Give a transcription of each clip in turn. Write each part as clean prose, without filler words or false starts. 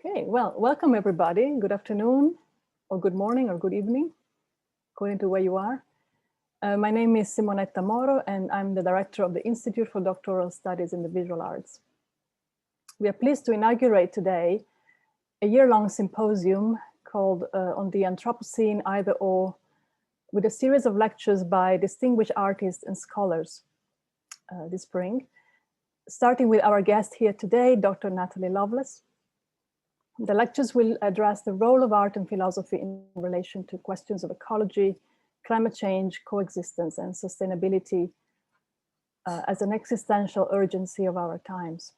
Okay, well, welcome everybody. Good afternoon, or good morning, or good evening, according to where you are. My name is Simonetta Moro, and I'm the director of the Institute for Doctoral Studies in the Visual Arts. We are pleased to inaugurate today a year-long symposium called On the Anthropocene, Either Or, with a series of lectures by distinguished artists and scholars this spring, starting with our guest here today, Dr. Natalie Loveless. The lectures will address the role of art and philosophy in relation to questions of ecology, climate change, coexistence, and sustainability as an existential urgency of our times.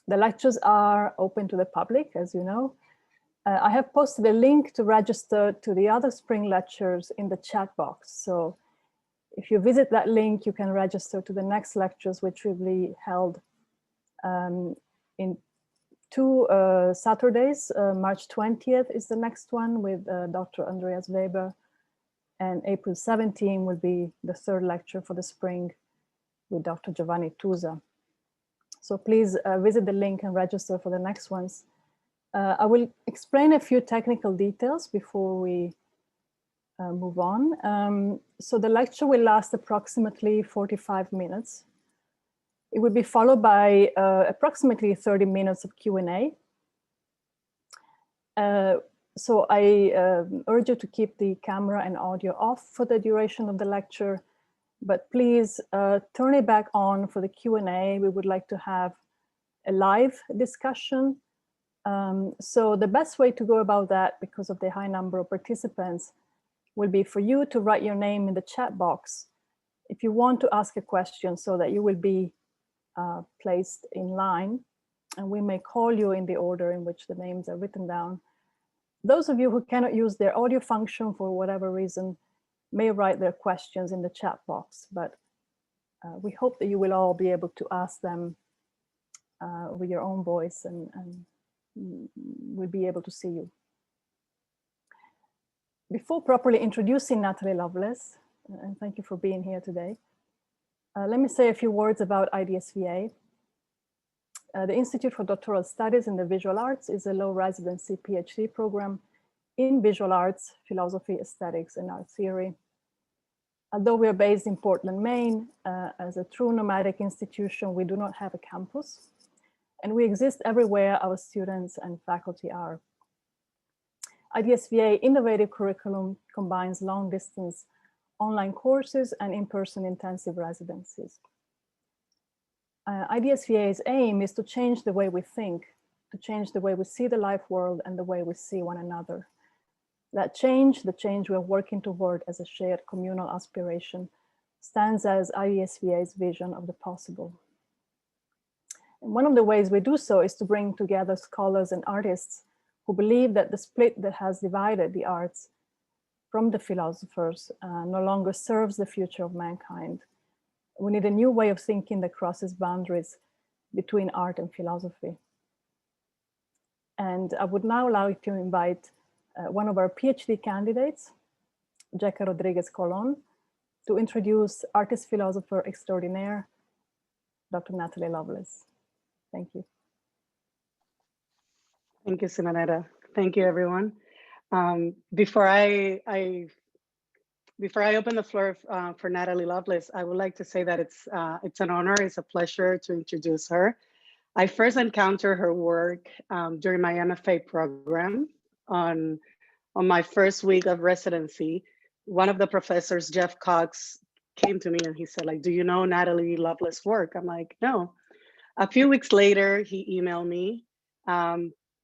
The lectures are open to the public, as you know. I have posted a link to register to the other spring lectures in the chat box. So if you visit that link, you can register to the next lectures, which will be held in two Saturdays. March 20th is the next one with Dr. Andreas Weber, and April 17 will be the third lecture for the spring with Dr. Giovanni Tusa. So please visit the link and register for the next ones. I will explain a few technical details before we move on. So the lecture will last approximately 45 minutes. It will be followed by approximately 30 minutes of Q&A. So I urge you to keep the camera and audio off for the duration of the lecture, but please turn it back on for the Q&A. We would like to have a live discussion. So the best way to go about that, because of the high number of participants, will be for you to write your name in the chat box if you want to ask a question, so that you will be placed in line, and we may call you in the order in which the names are written down. Those of you who cannot use their audio function for whatever reason may write their questions in the chat box, but we hope that you will all be able to ask them with your own voice, and we'll be able to see you. Before properly introducing Natalie Loveless, and thank you for being here today, let me say a few words about IDSVA. The Institute for Doctoral Studies in the Visual Arts is a low residency PhD program in visual arts, philosophy, aesthetics, and art theory. Although we are based in Portland, Maine, as a true nomadic institution, we do not have a campus, and we exist everywhere our students and faculty are. IDSVA innovative curriculum combines long distance online courses and in-person intensive residencies. IDSVA's aim is to change the way we think, to change the way we see the life world and the way we see one another. That change, the change we're working toward as a shared communal aspiration, stands as IDSVA's vision of the possible. And one of the ways we do so is to bring together scholars and artists who believe that the split that has divided the arts from the philosophers no longer serves the future of mankind. We need a new way of thinking that crosses boundaries between art and philosophy. And I would now like to invite one of our PhD candidates, Jacka Rodriguez Colon, to introduce artist philosopher extraordinaire, Dr. Natalie Loveless. Thank you. Thank you, Simonetta. Thank you, everyone. Before I open the floor for Natalie Loveless, I would like to say that it's an honor, it's a pleasure to introduce her. I first encountered her work during my MFA program on my first week of residency. One of the professors, Jeff Cox, came to me and he said, like, do you know Natalie Loveless' work? I'm like, no. A few weeks later, he emailed me.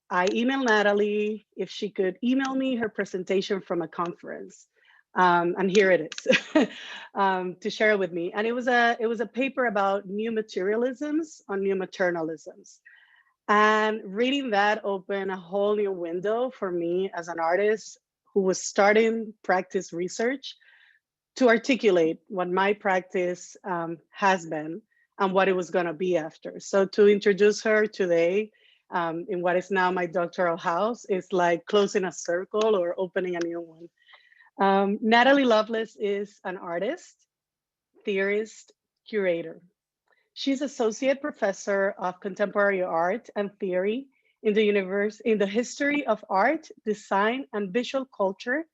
I emailed Natalie if she could email me her presentation from a conference. And here it is to share it with me. And it was a paper about new materialisms on new maternalisms. And reading that opened a whole new window for me as an artist who was starting practice research to articulate what my practice has been and what it was going to be after. So to introduce her today in what is now my doctoral house is like closing a circle or opening a new one. Natalie Loveless is an artist, theorist, curator. She's associate professor of contemporary art and theory in the history of art, design, and visual culture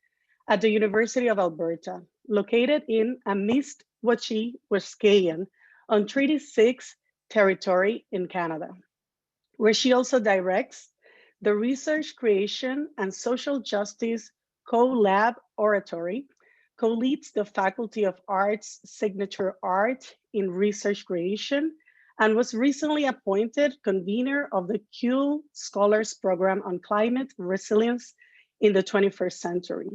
at the University of Alberta, located in Amistawashi-Waskayan on Treaty 6 territory in Canada, where she also directs the Research Creation and Social Justice Co-Lab Oratory, co-leads the Faculty of Arts Signature Art in Research Creation, and was recently appointed convener of the Kuehl Scholars Program on Climate Resilience in the 21st Century.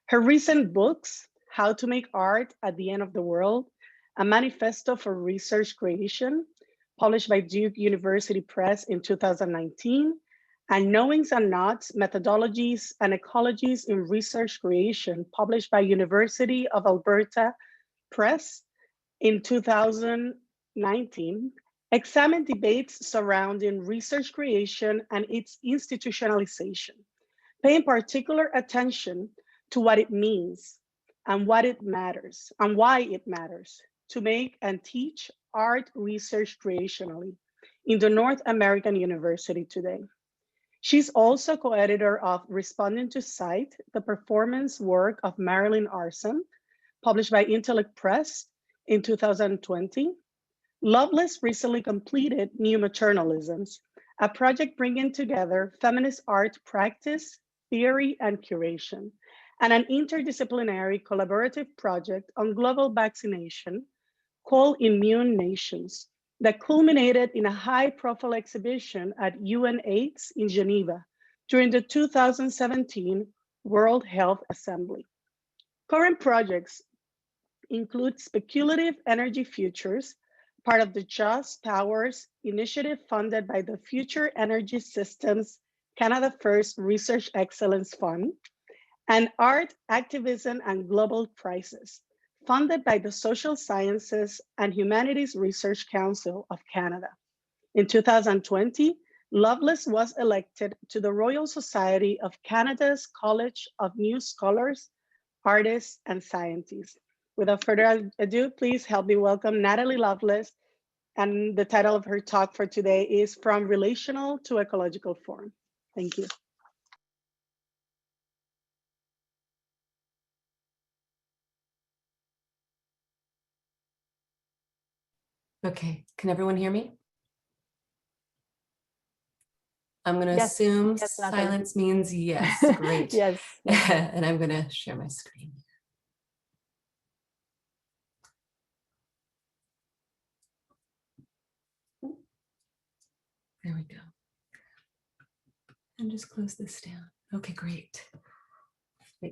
Her recent books, How to Make Art at the End of the World, a manifesto for research creation, published by Duke University Press in 2019, and Knowings and Nots, Methodologies and Ecologies in Research Creation, published by University of Alberta Press in 2019, examine debates surrounding research creation and its institutionalization, paying particular attention to what it means and what it matters and why it matters to make and teach art research creationally in the North American University today. She's also co-editor of Responding to Sight, the performance work of Marilyn Arson, published by Intellect Press in 2020. Loveless recently completed New Maternalisms, a project bringing together feminist art practice, theory, and curation, and an interdisciplinary collaborative project on global vaccination called Immune Nations, that culminated in a high-profile exhibition at UNAIDS in Geneva during the 2017 World Health Assembly. Current projects include Speculative Energy Futures, part of the Just Powers initiative funded by the Future Energy Systems Canada First Research Excellence Fund, and Art, Activism, and Global Crisis, funded by the Social Sciences and Humanities Research Council of Canada. In 2020, Loveless was elected to the Royal Society of Canada's College of New Scholars, Artists, and Scientists. Without further ado, please help me welcome Natalie Loveless. And the title of her talk for today is From Relational to Ecological Form. Thank you. Okay, can everyone hear me? I'm going to assume silence means yes. Great. Yes. And I'm going to share my screen. There we go. And just close this down. Okay, great.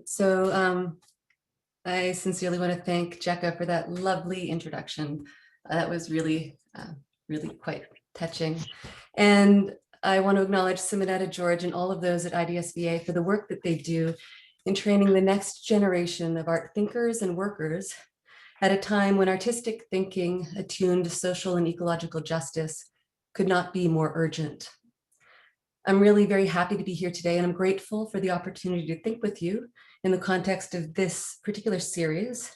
So I sincerely want to thank Jekka for that lovely introduction. That was really, really quite touching. And I want to acknowledge Simonetta George and all of those at IDSVA for the work that they do in training the next generation of art thinkers and workers at a time when artistic thinking attuned to social and ecological justice could not be more urgent. I'm really very happy to be here today, and I'm grateful for the opportunity to think with you in the context of this particular series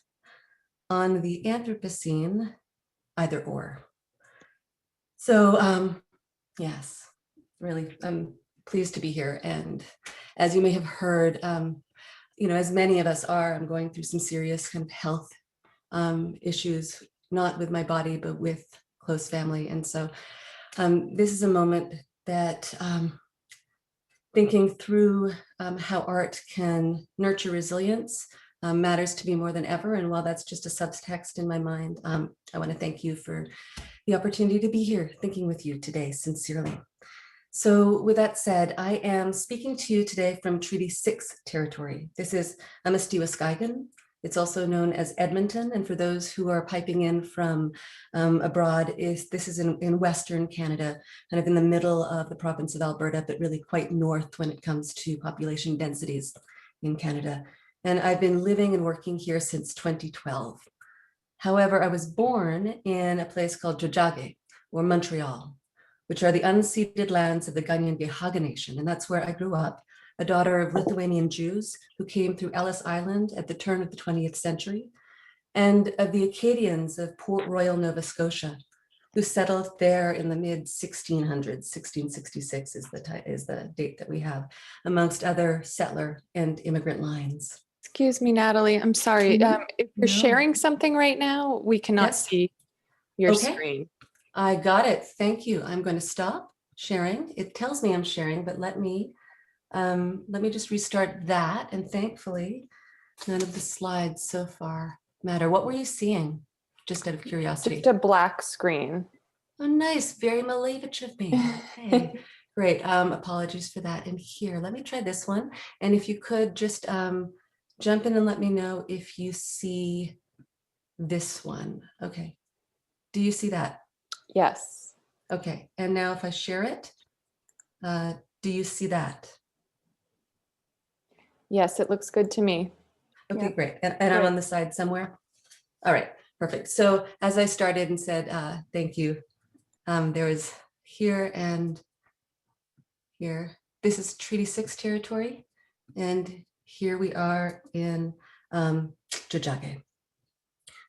on the Anthropocene, either or. So yes, really, I'm pleased to be here. And as you may have heard, as many of us are, I'm going through some serious kind of health issues, not with my body, but with close family. And so this is a moment that thinking through how art can nurture resilience matters to me more than ever. And while that's just a subtext in my mind, I want to thank you for the opportunity to be here thinking with you today, sincerely. So with that said, I am speaking to you today from Treaty 6 territory. This is Amistawaskagan. It's also known as Edmonton. And for those who are piping in from abroad, this is in Western Canada, kind of in the middle of the province of Alberta, but really quite north when it comes to population densities in Canada. And I've been living and working here since 2012. However, I was born in a place called Tiohtià:ke, or Montreal, which are the unceded lands of the Kanien'kehá:ka Nation. And that's where I grew up, a daughter of Lithuanian Jews who came through Ellis Island at the turn of the 20th century, and of the Acadians of Port Royal, Nova Scotia, who settled there in the mid 1600s. 1666 is the date that we have, amongst other settler and immigrant lines. Excuse me, Natalie, I'm sorry. If you're No. sharing something right now, we cannot Yes. see your Okay. screen. I got it. Thank you. I'm going to stop sharing. It tells me I'm sharing, but let me just restart that. And thankfully, none of the slides so far matter. What were you seeing? Just out of curiosity. Just a black screen. Oh, nice. Very Malevich of me. Hey, great. Apologies for that. And here, let me try this one. And if you could just jump in and let me know if you see this one. Okay. Do you see that? Yes. Okay. And now if I share it, do you see that? Yes, it looks good to me. Okay, Yeah. great. And I'm on the side somewhere. All right, perfect. So as I started and said, thank you, there was here and here. This is Treaty 6 territory. And here we are in Tiohtià:ke.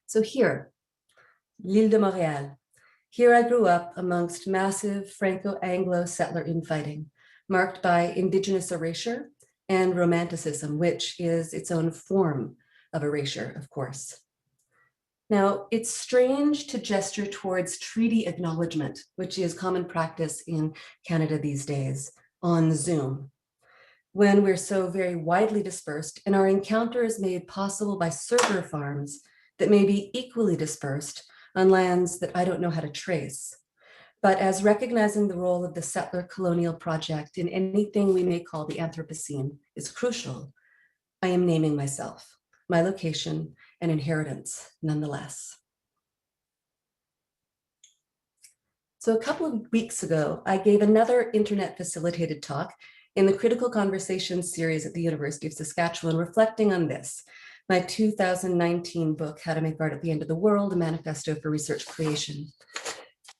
So here, l'Île de Montréal. Here I grew up amongst massive Franco-Anglo settler infighting, marked by indigenous erasure and romanticism, which is its own form of erasure, of course. Now, it's strange to gesture towards treaty acknowledgement, which is common practice in Canada these days, on Zoom, when we're so very widely dispersed and our encounter is made possible by server farms that may be equally dispersed on lands that I don't know how to trace. But as recognizing the role of the settler colonial project in anything we may call the Anthropocene is crucial, I am naming myself, my location, and inheritance nonetheless. So a couple of weeks ago, I gave another internet facilitated talk in the Critical Conversations series at the University of Saskatchewan, reflecting on this, my 2019 book, How to Make Art at the End of the World, a Manifesto for Research Creation.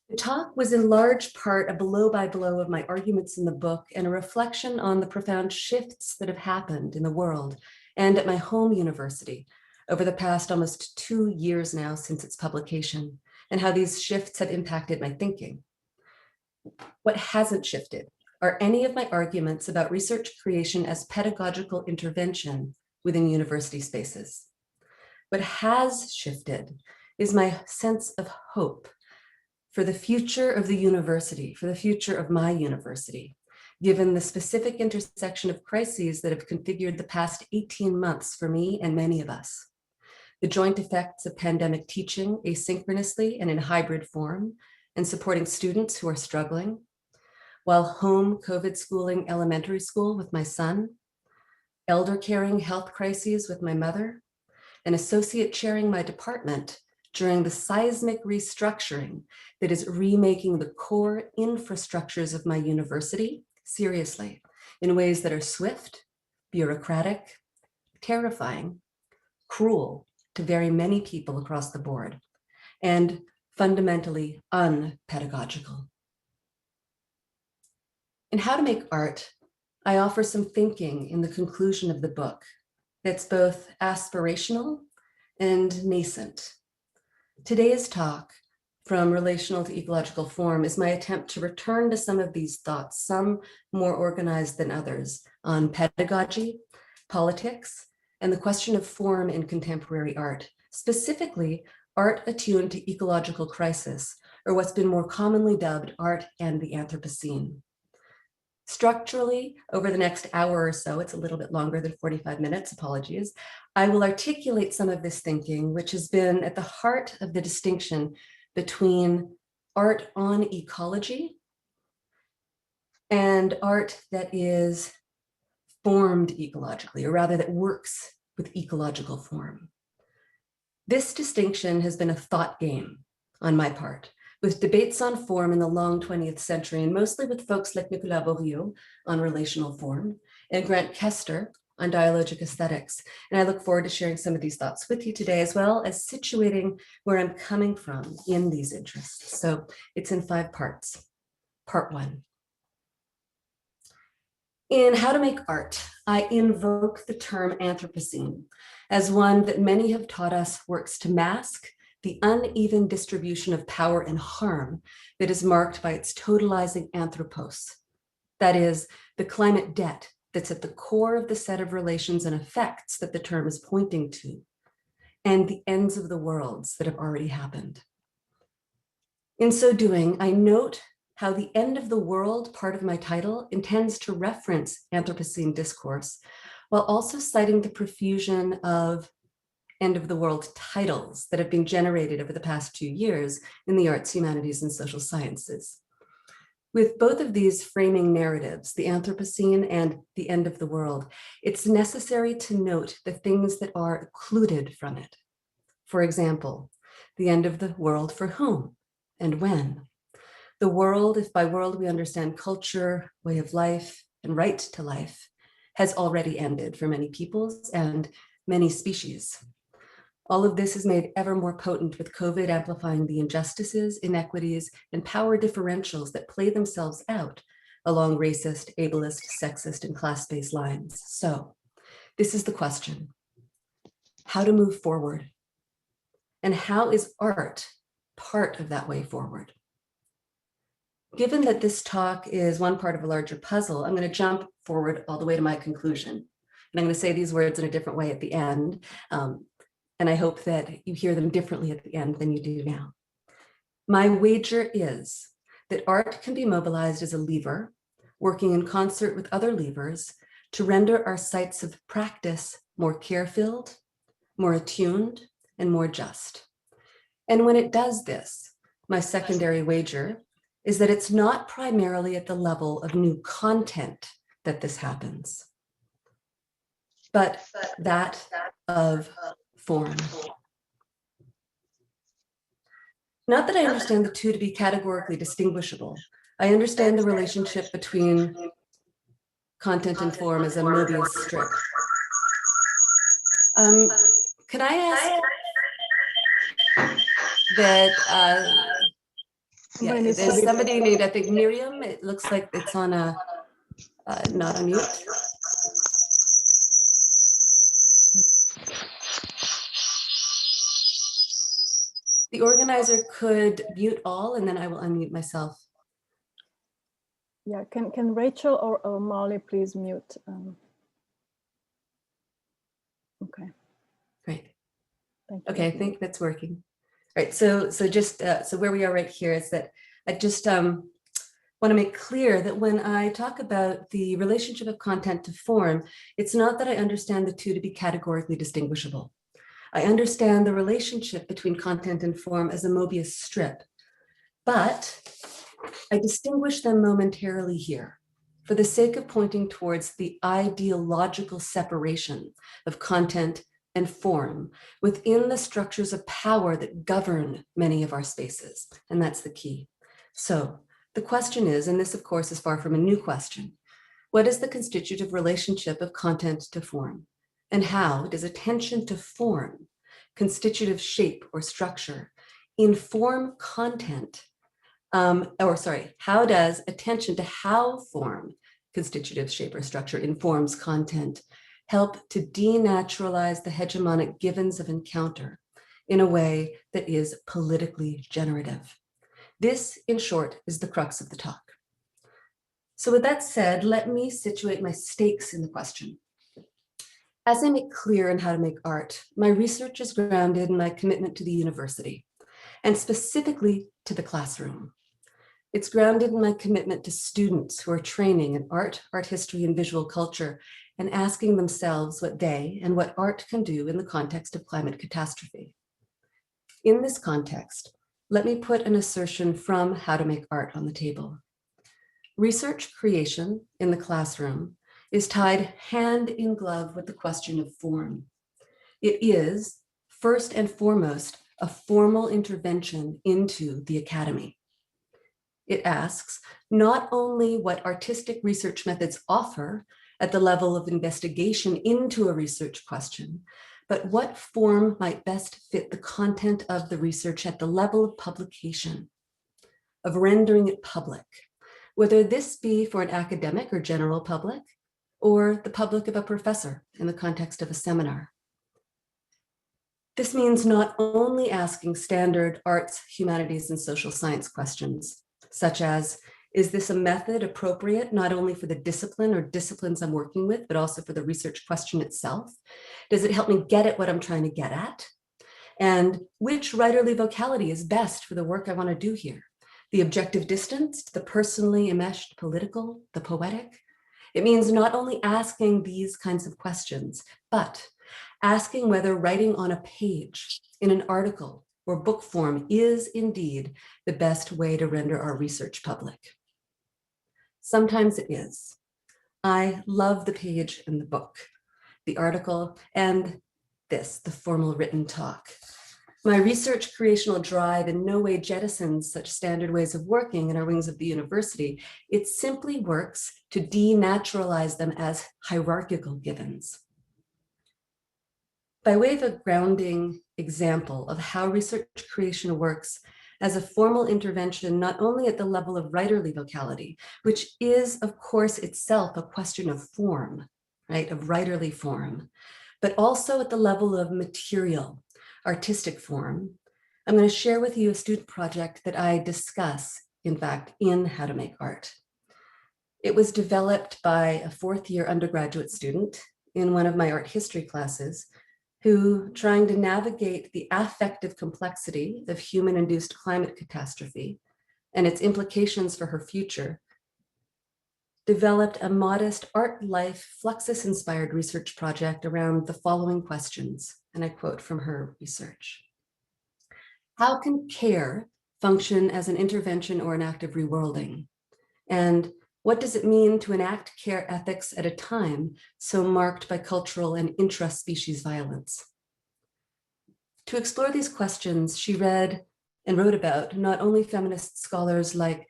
The talk was in large part a blow by blow of my arguments in the book and a reflection on the profound shifts that have happened in the world and at my home university over the past almost 2 years now since its publication, and how these shifts have impacted my thinking. What hasn't shifted are any of my arguments about research creation as pedagogical intervention within university spaces. What has shifted is my sense of hope for the future of the university, for the future of my university, given the specific intersection of crises that have configured the past 18 months for me and many of us. The joint effects of pandemic teaching asynchronously and in hybrid form, and supporting students who are struggling, while home COVID schooling elementary school with my son, elder caring health crises with my mother, and associate chairing my department during the seismic restructuring that is remaking the core infrastructures of my university seriously in ways that are swift, bureaucratic, terrifying, cruel to very many people across the board, and fundamentally unpedagogical. In How to Make Art, I offer some thinking in the conclusion of the book that's both aspirational and nascent. Today's talk, From Relational to Ecological Form, is my attempt to return to some of these thoughts, some more organized than others, on pedagogy, politics, and the question of form in contemporary art, specifically art attuned to ecological crisis, or what's been more commonly dubbed art and the Anthropocene. Structurally, over the next hour or so, it's a little bit longer than 45 minutes, apologies, I will articulate some of this thinking, which has been at the heart of the distinction between art on ecology and art that is formed ecologically, or rather that works with ecological form. This distinction has been a thought game on my part, with debates on form in the long 20th century, and mostly with folks like Nicolas Bourriaud on relational form, and Grant Kester on dialogic aesthetics. And I look forward to sharing some of these thoughts with you today, as well as situating where I'm coming from in these interests. So it's in 5 parts. Part 1. In How to Make Art, I invoke the term Anthropocene as one that many have taught us works to mask the uneven distribution of power and harm that is marked by its totalizing anthropos. That is, the climate debt that's at the core of the set of relations and effects that the term is pointing to, and the ends of the worlds that have already happened. In so doing, I note how the end of the world part of my title intends to reference Anthropocene discourse, while also citing the profusion of end of the world titles that have been generated over the past 2 years in the arts, humanities, and social sciences. With both of these framing narratives, the Anthropocene and the end of the world, it's necessary to note the things that are occluded from it. For example, the end of the world for whom and when? The world, if by world we understand culture, way of life, and right to life, has already ended for many peoples and many species. All of this is made ever more potent with COVID amplifying the injustices, inequities, and power differentials that play themselves out along racist, ableist, sexist, and class-based lines. So this is the question: how to move forward? And how is art part of that way forward? Given that this talk is one part of a larger puzzle, I'm going to jump forward all the way to my conclusion. And I'm going to say these words in a different way at the end. And I hope that you hear them differently at the end than you do now. My wager is that art can be mobilized as a lever, working in concert with other levers to render our sites of practice more care-filled, more attuned, and more just. And when it does this, my secondary wager is that it's not primarily at the level of new content that this happens, but that of form. Not that I understand the two to be categorically distinguishable. I understand the relationship between content and form as a Mobius strip. Can I ask that there's somebody named, I think, Miriam. It looks like it's on a, not on mute. The organizer could mute all, and then I will unmute myself. Yeah, can Rachel or Molly please mute? Okay. Great. Thank you. Okay, I think that's working. All right, so just so where we are right here is that I just want to make clear that when I talk about the relationship of content to form, it's not that I understand the two to be categorically distinguishable. I understand the relationship between content and form as a Mobius strip, but I distinguish them momentarily here for the sake of pointing towards the ideological separation of content and form within the structures of power that govern many of our spaces, and that's the key. So the question is, and this of course is far from a new question, what is the constitutive relationship of content to form? And how does attention to form, constitutive shape or structure, inform content? How does attention to how form, constitutive shape or structure informs content help to denaturalize the hegemonic givens of encounter in a way that is politically generative? This, in short, is the crux of the talk. So with that said, let me situate my stakes in the question. As I make clear in How to Make Art, my research is grounded in my commitment to the university, and specifically to the classroom. It's grounded in my commitment to students who are training in art, art history, and visual culture, and asking themselves what they and what art can do in the context of climate catastrophe. In this context, let me put an assertion from How to Make Art on the table. Research creation in the classroom is tied hand in glove with the question of form. It is, first and foremost, a formal intervention into the academy. It asks not only what artistic research methods offer at the level of investigation into a research question, but what form might best fit the content of the research at the level of publication, of rendering it public, whether this be for an academic or general public, or the public of a professor in the context of a seminar. This means not only asking standard arts, humanities, and social science questions, such as, is this a method appropriate not only for the discipline or disciplines I'm working with, but also for the research question itself? Does it help me get at what I'm trying to get at? And which writerly vocality is best for the work I want to do here? The objective distance, the personally enmeshed political, the poetic? It means not only asking these kinds of questions, but asking whether writing on a page, in an article, or book form is indeed the best way to render our research public. Sometimes it is. I love the page in the book, the article, and this, the formal written talk. My research creational drive in no way jettisons such standard ways of working in our wings of the university. It simply works to denaturalize them as hierarchical givens. By way of a grounding example of how research creation works as a formal intervention, not only at the level of writerly vocality, which is, of course, itself a question of form, right, of writerly form, but also at the level of material, artistic form, I'm going to share with you a student project that I discuss, in fact, in How to Make Art. It was developed by a fourth-year undergraduate student in one of my art history classes who, trying to navigate the affective complexity of human-induced climate catastrophe and its implications for her future, developed a modest art life Fluxus-inspired research project around the following questions, and I quote from her research. How can care function as an intervention or an act of reworlding? And what does it mean to enact care ethics at a time so marked by cultural and intra-species violence? To explore these questions, she read and wrote about not only feminist scholars like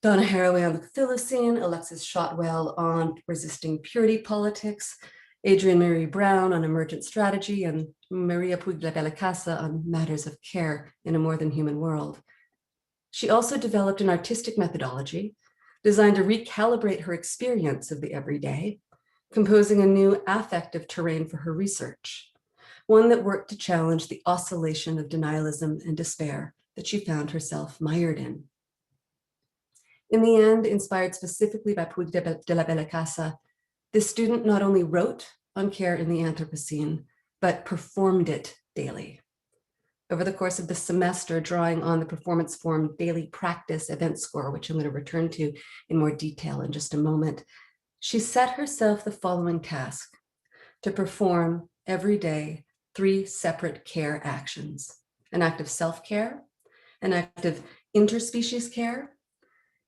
Donna Haraway on the Thylacine, Alexis Shotwell on resisting purity politics, Adrienne Maree Brown on emergent strategy, and Maria Puig de la Bellacasa on matters of care in a more than human world. She also developed an artistic methodology designed to recalibrate her experience of the everyday, composing a new affective terrain for her research, one that worked to challenge the oscillation of denialism and despair that she found herself mired in. In the end, inspired specifically by Puig de la Bellacasa, this student not only wrote on care in the Anthropocene, but performed it daily. Over the course of the semester, drawing on the performance form daily practice event score, which I'm going to return to in more detail in just a moment, she set herself the following task: to perform every day 3 separate care actions: an act of self-care, an act of interspecies care,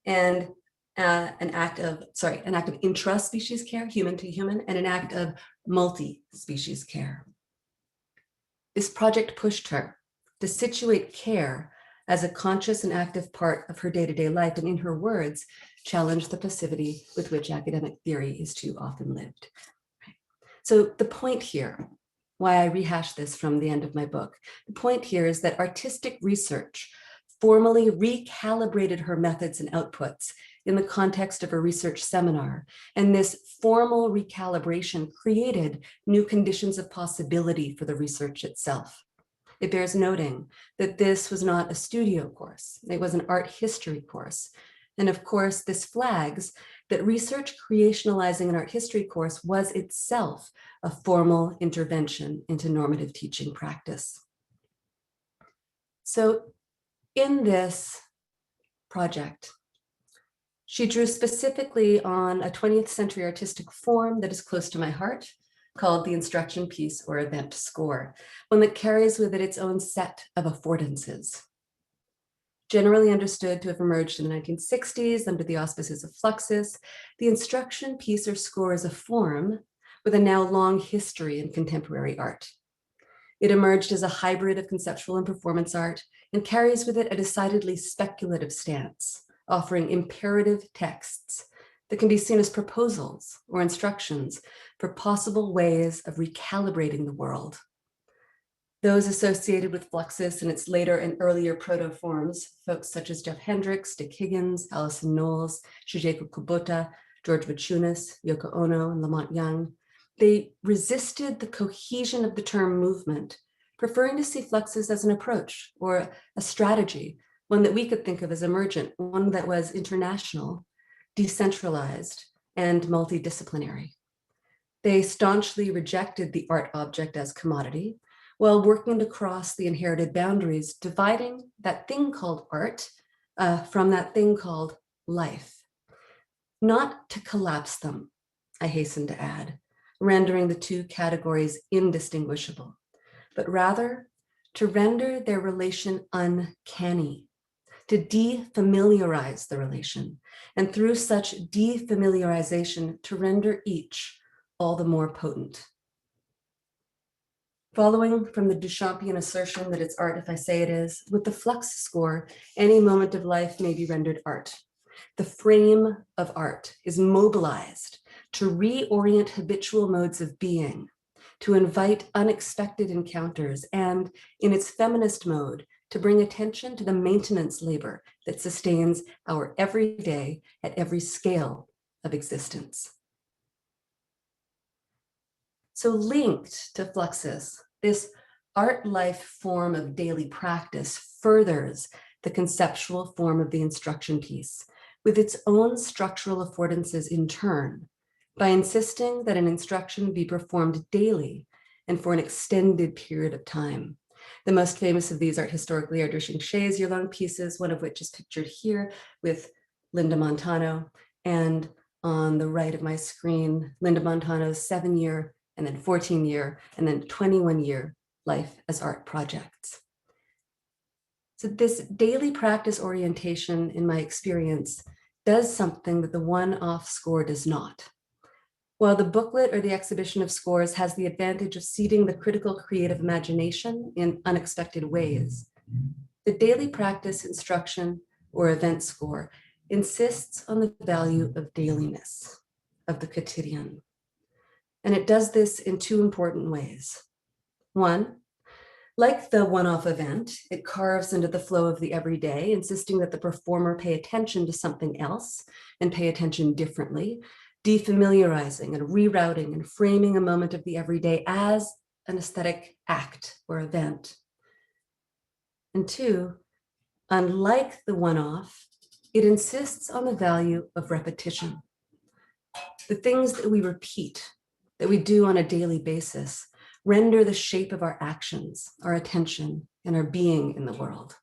and an act of intra-species care, human to human, and an act of multi-species care. This project pushed her to situate care as a conscious and active part of her day-to-day life, and in her words, challenge the passivity with which academic theory is too often lived. So the point here, why I rehash this from the end of my book, the point here is that artistic research formally recalibrated her methods and outputs in the context of a research seminar. And this formal recalibration created new conditions of possibility for the research itself. It bears noting that this was not a studio course. It was an art history course. And of course, this flags that research creationalizing an art history course was itself a formal intervention into normative teaching practice. So in this project, she drew specifically on a 20th century artistic form that is close to my heart, called the instruction piece or event score, one that carries with it its own set of affordances. Generally understood to have emerged in the 1960s under the auspices of Fluxus, the instruction piece or score is a form with a now long history in contemporary art. It emerged as a hybrid of conceptual and performance art and carries with it a decidedly speculative stance, offering imperative texts that can be seen as proposals or instructions for possible ways of recalibrating the world. Those associated with Fluxus and its later and earlier proto-forms, folks such as Jeff Hendricks, Dick Higgins, Alison Knowles, Shigeko Kubota, George Vachunas, Yoko Ono, and Lamont Young, they resisted the cohesion of the term movement, preferring to see fluxus as an approach or a strategy, one that we could think of as emergent, one that was international, decentralized, and multidisciplinary. They staunchly rejected the art object as commodity, while working to cross the inherited boundaries, dividing that thing called art from that thing called life. Not to collapse them, I hasten to add, rendering the two categories indistinguishable, but rather to render their relation uncanny, to defamiliarize the relation, and through such defamiliarization to render each all the more potent. Following from the Duchampian assertion that it's art if I say it is, with the flux score, any moment of life may be rendered art. The frame of art is mobilized to reorient habitual modes of being, to invite unexpected encounters, and in its feminist mode, to bring attention to the maintenance labor that sustains our everyday at every scale of existence. So linked to fluxus, this art life form of daily practice furthers the conceptual form of the instruction piece with its own structural affordances in turn, by insisting that an instruction be performed daily and for an extended period of time. The most famous of these art historically are Dershing Shay's year-long pieces, one of which is pictured here with Linda Montano, and on the right of my screen, Linda Montano's 7-year and then 14-year and then 21-year life as art projects. So this daily practice orientation, in my experience, does something that the one-off score does not. While the booklet or the exhibition of scores has the advantage of seeding the critical creative imagination in unexpected ways, the daily practice instruction or event score insists on the value of dailiness, of the quotidian. And it does this in two important ways. One, like the one-off event, it carves into the flow of the everyday, insisting that the performer pay attention to something else and pay attention differently, defamiliarizing and rerouting and framing a moment of the everyday as an aesthetic act or event. And two, unlike the one-off, it insists on the value of repetition. The things that we repeat, that we do on a daily basis, render the shape of our actions, our attention, and our being in the world.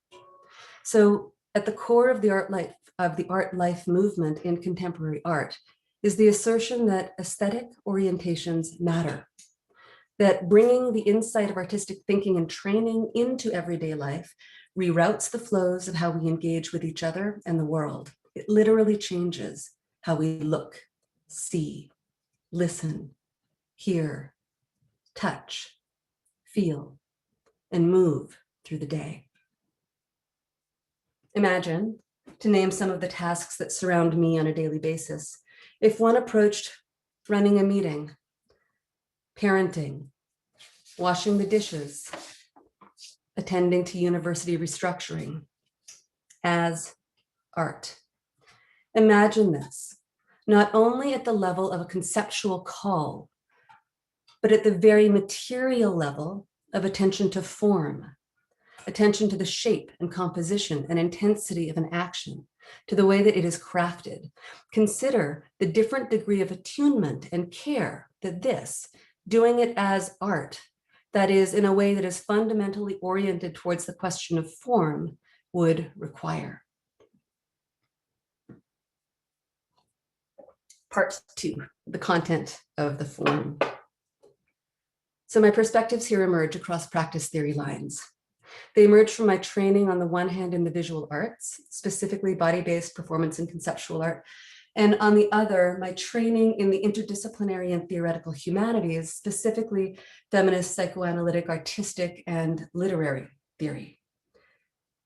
So at the core of the art life movement in contemporary art is the assertion that aesthetic orientations matter, that bringing the insight of artistic thinking and training into everyday life reroutes the flows of how we engage with each other and the world. It literally changes how we look, see, listen, hear, touch, feel, and move through the day. Imagine, to name some of the tasks that surround me on a daily basis, if one approached running a meeting, parenting, washing the dishes, attending to university restructuring as art. Imagine this, not only at the level of a conceptual call, but at the very material level of attention to form, attention to the shape and composition and intensity of an action, to the way that it is crafted. Consider the different degree of attunement and care that this, doing it as art, that is, in a way that is fundamentally oriented towards the question of form, would require. Part 2, the content of the form. So my perspectives here emerge across practice theory lines. They emerge from my training on the one hand in the visual arts, specifically body-based performance and conceptual art, and on the other, my training in the interdisciplinary and theoretical humanities, specifically feminist, psychoanalytic, artistic, and literary theory.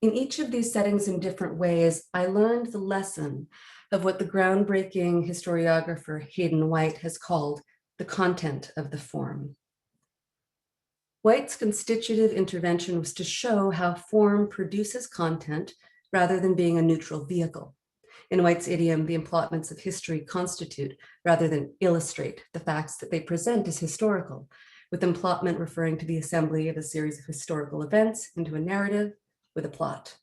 In each of these settings in different ways, I learned the lesson of what the groundbreaking historiographer Hayden White has called the content of the form. White's constitutive intervention was to show how form produces content rather than being a neutral vehicle. In White's idiom, the emplotments of history constitute rather than illustrate the facts that they present as historical, with emplotment referring to the assembly of a series of historical events into a narrative with a plot.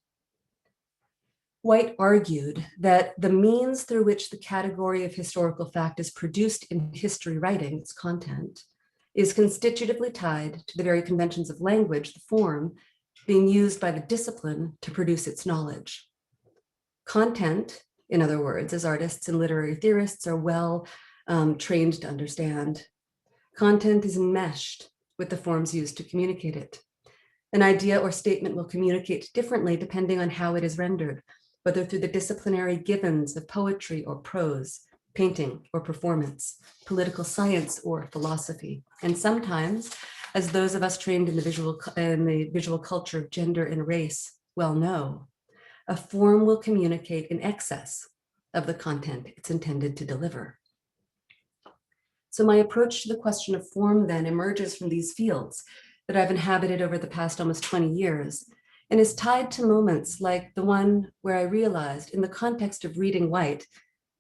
White argued that the means through which the category of historical fact is produced in history writing, its content, is constitutively tied to the very conventions of language, the form, being used by the discipline to produce its knowledge. Content, in other words, as artists and literary theorists are well trained to understand, content is enmeshed with the forms used to communicate it. An idea or statement will communicate differently depending on how it is rendered, whether through the disciplinary givens of poetry or prose, painting or performance, political science or philosophy. And sometimes, as those of us trained in the visual culture of gender and race well know, a form will communicate in excess of the content it's intended to deliver. So my approach to the question of form then emerges from these fields that I've inhabited over the past almost 20 years, and is tied to moments like the one where I realized in the context of reading White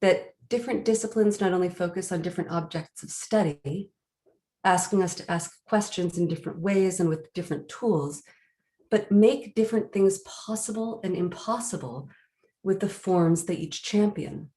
that different disciplines not only focus on different objects of study, asking us to ask questions in different ways and with different tools, but make different things possible and impossible with the forms they each champion.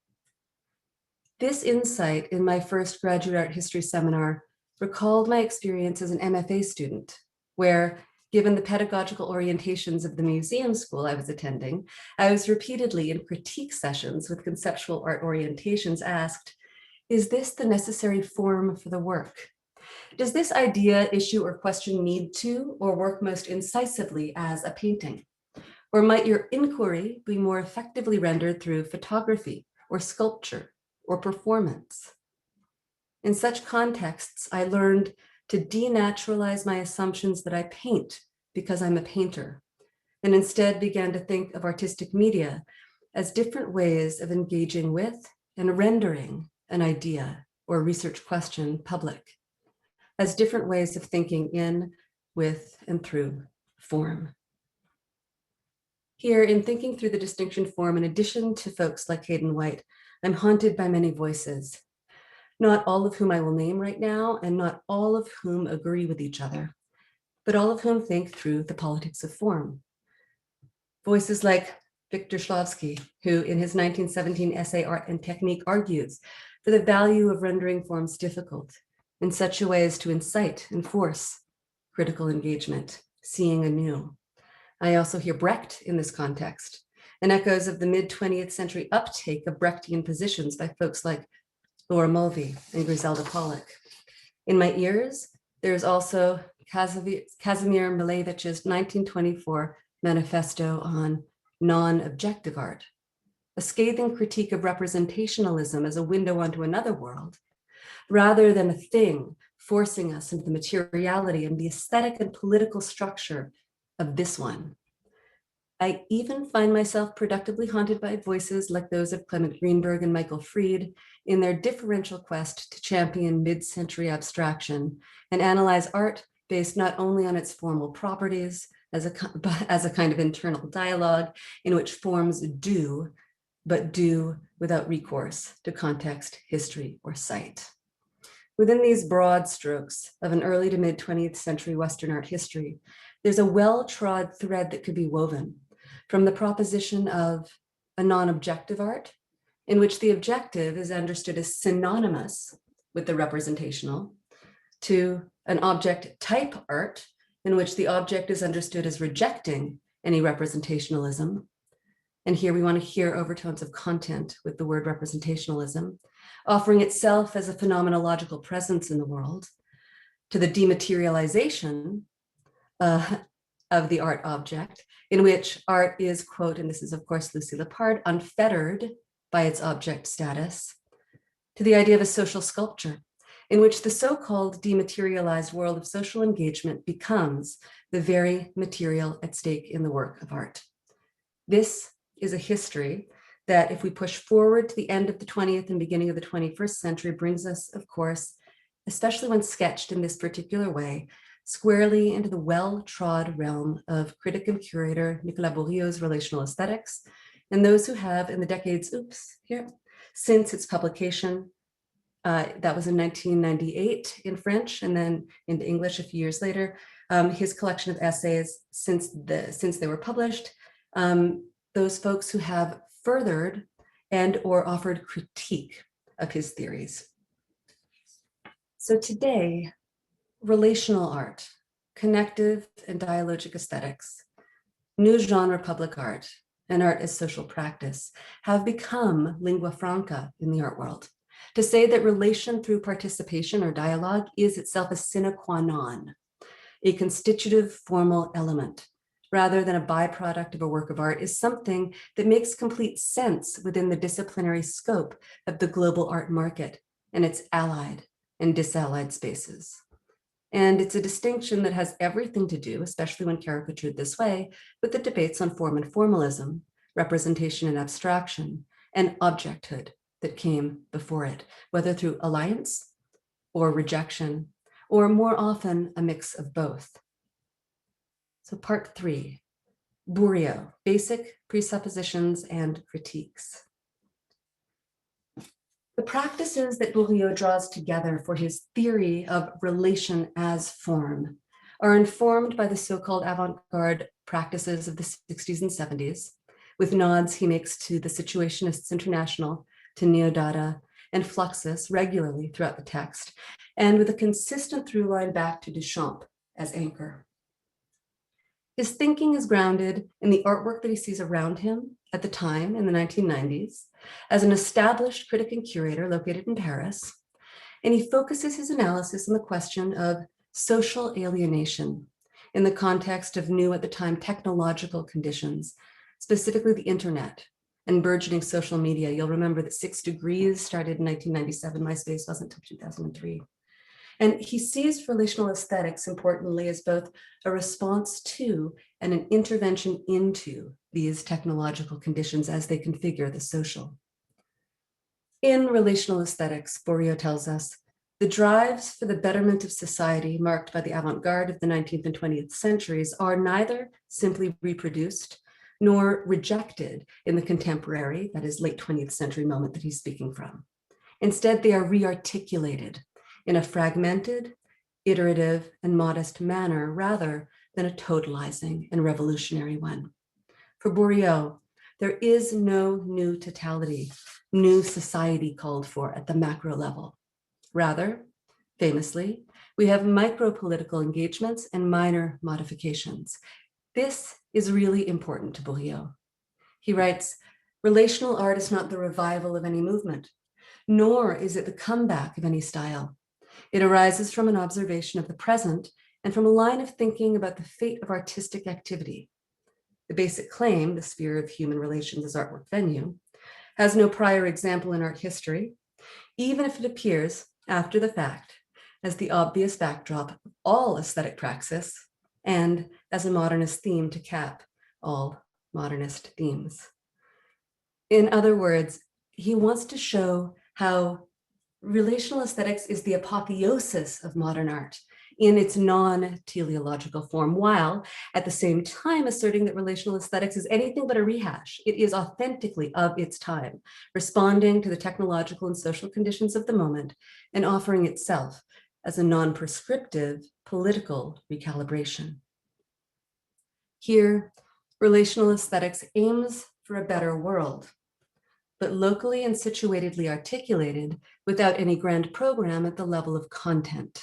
This insight in my first graduate art history seminar recalled my experience as an MFA student, where, given the pedagogical orientations of the museum school I was attending, I was repeatedly in critique sessions with conceptual art orientations asked, is this the necessary form for the work? Does this idea, issue, or question need to or work most incisively as a painting? Or might your inquiry be more effectively rendered through photography or sculpture or performance? In such contexts, I learned to denaturalize my assumptions that I paint because I'm a painter, and instead began to think of artistic media as different ways of engaging with and rendering an idea or research question public, as different ways of thinking in, with, and through form. Here, in thinking through the distinction form, in addition to folks like Hayden White, I'm haunted by many voices, not all of whom I will name right now, and not all of whom agree with each other, but all of whom think through the politics of form. Voices like Victor Shklovsky, who in his 1917 essay, Art and Technique, argues for the value of rendering forms difficult in such a way as to incite and force critical engagement, seeing anew. I also hear Brecht in this context, and echoes of the mid-20th century uptake of Brechtian positions by folks like Laura Mulvey and Griselda Pollock. In my ears, there's also Kazimir Milevich's 1924 manifesto on non-objective art, a scathing critique of representationalism as a window onto another world, rather than a thing forcing us into the materiality and the aesthetic and political structure of this one. I even find myself productively haunted by voices like those of Clement Greenberg and Michael Fried in their differential quest to champion mid-century abstraction and analyze art based not only on its formal properties as a kind of internal dialogue in which forms do, but do without recourse to context, history, or site. Within these broad strokes of an early to mid 20th century Western art history, there's a well-trod thread that could be woven from the proposition of a non-objective art, in which the objective is understood as synonymous with the representational, to an object type art, in which the object is understood as rejecting any representationalism. And here we want to hear overtones of content with the word representationalism, offering itself as a phenomenological presence in the world, to the dematerialization of the art object, in which art is, quote, and this is of course Lucy Lepard, unfettered by its object status, to the idea of a social sculpture, in which the so-called dematerialized world of social engagement becomes the very material at stake in the work of art. This is a history that, if we push forward to the end of the 20th and beginning of the 21st century, brings us, of course, especially when sketched in this particular way, squarely into the well-trod realm of critic and curator Nicolas Bourriaud's relational aesthetics, and those who have, in the decades, since its publication, That was in 1998 in French, and then into English a few years later. His collection of essays since they were published, those folks who have furthered and or offered critique of his theories. So today, relational art, connective and dialogic aesthetics, new genre public art, and art as social practice have become lingua franca in the art world. To say that relation through participation or dialogue is itself a sine qua non, a constitutive formal element, rather than a byproduct of a work of art, is something that makes complete sense within the disciplinary scope of the global art market and its allied and disallied spaces. And it's a distinction that has everything to do, especially when caricatured this way, with the debates on form and formalism, representation and abstraction, and objecthood that came before it, whether through alliance or rejection, or more often a mix of both. So part 3, Bourriaud, basic presuppositions and critiques. The practices that Bourriaud draws together for his theory of relation as form are informed by the so-called avant-garde practices of the 60s and 70s, with nods he makes to the Situationists International, to Neo-Dada, and Fluxus regularly throughout the text, and with a consistent through line back to Duchamp as anchor. His thinking is grounded in the artwork that he sees around him at the time in the 1990s as an established critic and curator located in Paris, and he focuses his analysis on the question of social alienation in the context of new at the time technological conditions, specifically the internet and burgeoning social media. You'll remember that 6 Degrees started in 1997, MySpace wasn't until 2003. And he sees relational aesthetics, importantly, as both a response to and an intervention into these technological conditions as they configure the social. In relational aesthetics, Bourriaud tells us, the drives for the betterment of society marked by the avant-garde of the 19th and 20th centuries are neither simply reproduced nor rejected in the contemporary, that is late 20th century moment that he's speaking from. Instead, they are re-articulated in a fragmented, iterative, and modest manner rather than a totalizing and revolutionary one. For Bourriaud, there is no new totality, new society called for at the macro level. Rather, famously, we have micro-political engagements and minor modifications. This is really important to Bourriaud. He writes, relational art is not the revival of any movement, nor is it the comeback of any style. It arises from an observation of the present and from a line of thinking about the fate of artistic activity. The basic claim, the sphere of human relations as artwork venue, has no prior example in art history, even if it appears after the fact as the obvious backdrop of all aesthetic praxis and as a modernist theme to cap all modernist themes. In other words, he wants to show how relational aesthetics is the apotheosis of modern art in its non-teleological form, while at the same time asserting that relational aesthetics is anything but a rehash. It is authentically of its time, responding to the technological and social conditions of the moment and offering itself as a non-prescriptive political recalibration. Here, relational aesthetics aims for a better world, but locally and situatedly articulated without any grand program at the level of content.